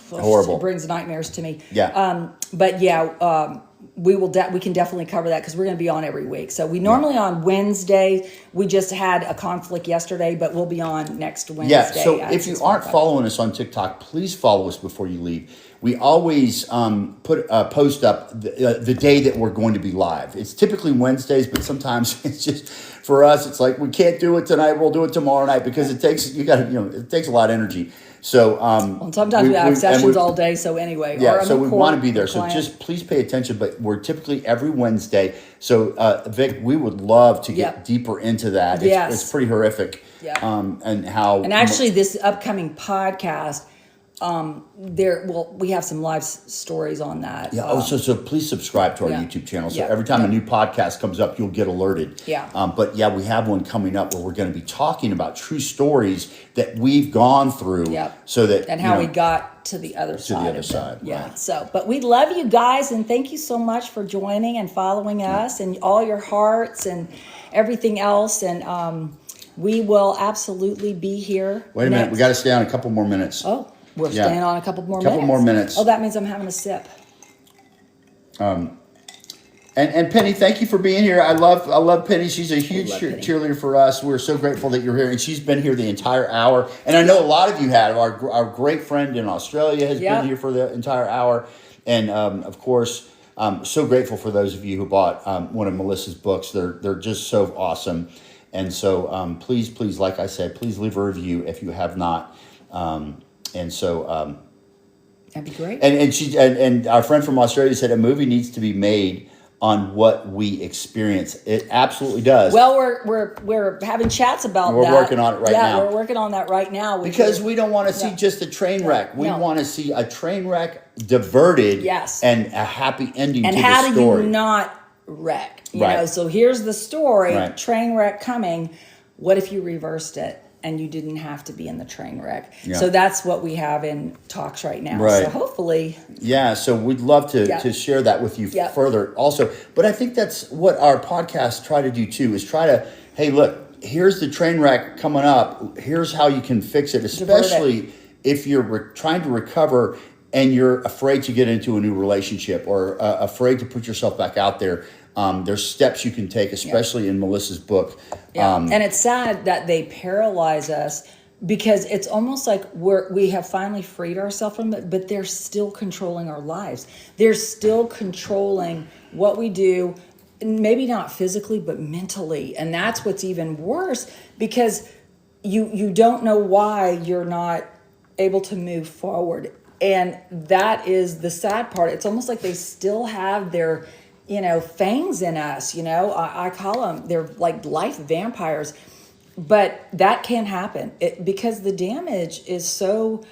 Horrible. It brings nightmares to me. Yeah. But yeah, we can definitely cover that because we're going to be on every week. So we normally on Wednesday. We just had a conflict yesterday, but we'll be on next Wednesday. Yeah, so at if you 6:45. aren't following us on TikTok, please follow us before you leave. We always post up the day that we're going to be live. It's typically Wednesdays, but sometimes it's just for us. It's like we can't do it tonight. We'll do it tomorrow night because it takes it takes a lot of energy. So Well, sometimes we have sessions all day. So anyway, yeah. or So we want to be there. the So client. just please pay attention. But we're typically every Wednesday. So Vic, we would love to get deeper into that. Yes. It's pretty horrific. Yeah. And how And actually, this upcoming podcast, we have some live stories on that. Yeah. So please subscribe to our YouTube channel. So every time a new podcast comes up, you'll get alerted. Yeah. But yeah, we have one coming up where we're going to be talking about true stories that we've gone through. Yep. So that and how we got to the other side. the other of it. side. Yeah. Right. So, but we love you guys, and thank you so much for joining and following us, and all your hearts and everything else. And we will absolutely be here. Wait a minute. We got to stay on a couple more minutes. Oh. We're staying on a couple more minutes. Oh, that means I'm having a sip. And Penny, thank you for being here. I love Penny. She's a huge cheerleader for us. We're so grateful that you're here, and she's been here the entire hour. And I know a lot of you have. Our great friend in Australia has been here for the entire hour, and of course, so grateful for those of you who bought one of Melissa's books. They're just so awesome, and so please, like I said, please leave a review if you have not. And so that'd be great. And our friend from Australia said a movie needs to be made on what we experience. It absolutely does. Well, we're having chats about that. We're working on it right now. Yeah, we're working on that right now. Because we don't want to see just a train wreck. We want to see a train wreck diverted and a happy ending to the story. And how do you not wreck? You know, so here's the story, train wreck coming. What if you reversed it? And you didn't have to be in the train wreck. Yeah. So that's what we have in talks right now. Right. So hopefully. Yeah. So we'd love to share that with you further also. But I think that's what our podcasts try to do too, is try to, hey, look, here's the train wreck coming up. Here's how you can fix it, especially if you're trying to recover and you're afraid to get into a new relationship or afraid to put yourself back out there. There's steps you can take, especially in Melissa's book. And it's sad that they paralyze us because it's almost like we have finally freed ourselves from it, but they're still controlling our lives. They're still controlling what we do, maybe not physically, but mentally. And that's what's even worse because you don't know why you're not able to move forward. And that is the sad part. It's almost like they still have their fangs in us, I call them, they're like life vampires, but that can't happen because the damage is so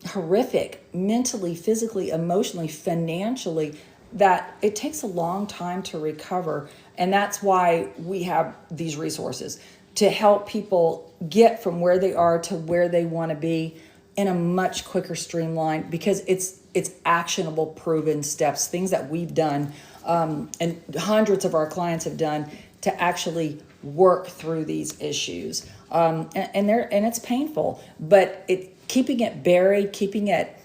horrific, mentally, physically, emotionally, financially, that it takes a long time to recover. And that's why we have these resources to help people get from where they are to where they want to be in a much quicker streamline, because it's actionable, proven steps, things that we've done and hundreds of our clients have done to actually work through these issues. And it's painful, but keeping it buried, keeping it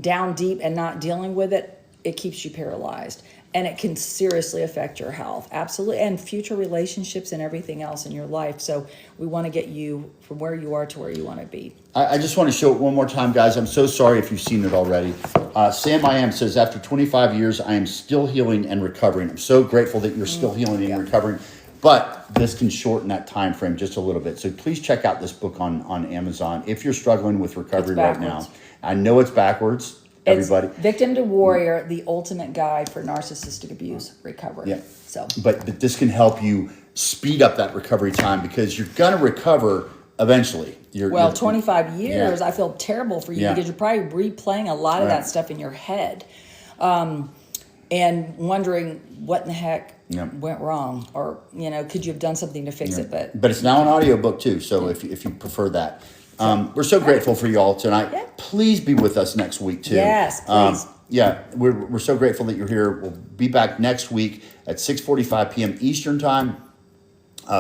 down deep and not dealing with it, it keeps you paralyzed. And it can seriously affect your health, absolutely, and future relationships and everything else in your life. So we want to get you from where you are to where you want to be. I just want to show it one more time, guys. I'm so sorry if you've seen it already. Sam I Am says, after 25 years, I am still healing and recovering. I'm so grateful that you're still healing and recovering. But this can shorten that time frame just a little bit. So please check out this book on Amazon if you're struggling with recovery right now. I know it's backwards. everybody. It's Victim to Warrior, the ultimate guide for narcissistic abuse recovery. Yeah. So, but this can help you speed up that recovery time because you're going to recover eventually. Well, 25 years, Yeah. I feel terrible for you Yeah. because you're probably replaying a lot of Right. that stuff in your head, and wondering what in the heck Yeah. went wrong, or could you have done something to fix it? But it's now an audiobook too, so if you prefer that. We're so grateful for you all tonight. Yeah. Please be with us next week too. Yes, please. Yeah, we're so grateful that you're here. We'll be back next week at 6:45 p.m. Eastern time.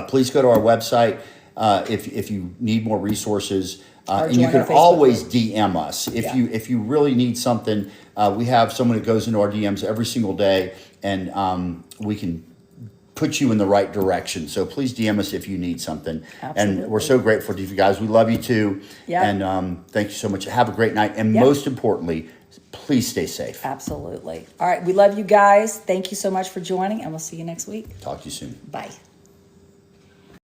Please go to our website if you need more resources. Or And you join our can Facebook always group. DM us if Yeah. you really need something. We have someone that goes into our DMs every single day, and we can put you in the right direction. So please DM us if you need something. Absolutely. And we're so grateful to you guys. We love you too. Yeah. And thank you so much. Have a great night. And Yep. most importantly, please stay safe. Absolutely. All right, we love you guys. Thank you so much for joining, and we'll see you next week. Talk to you soon. Bye.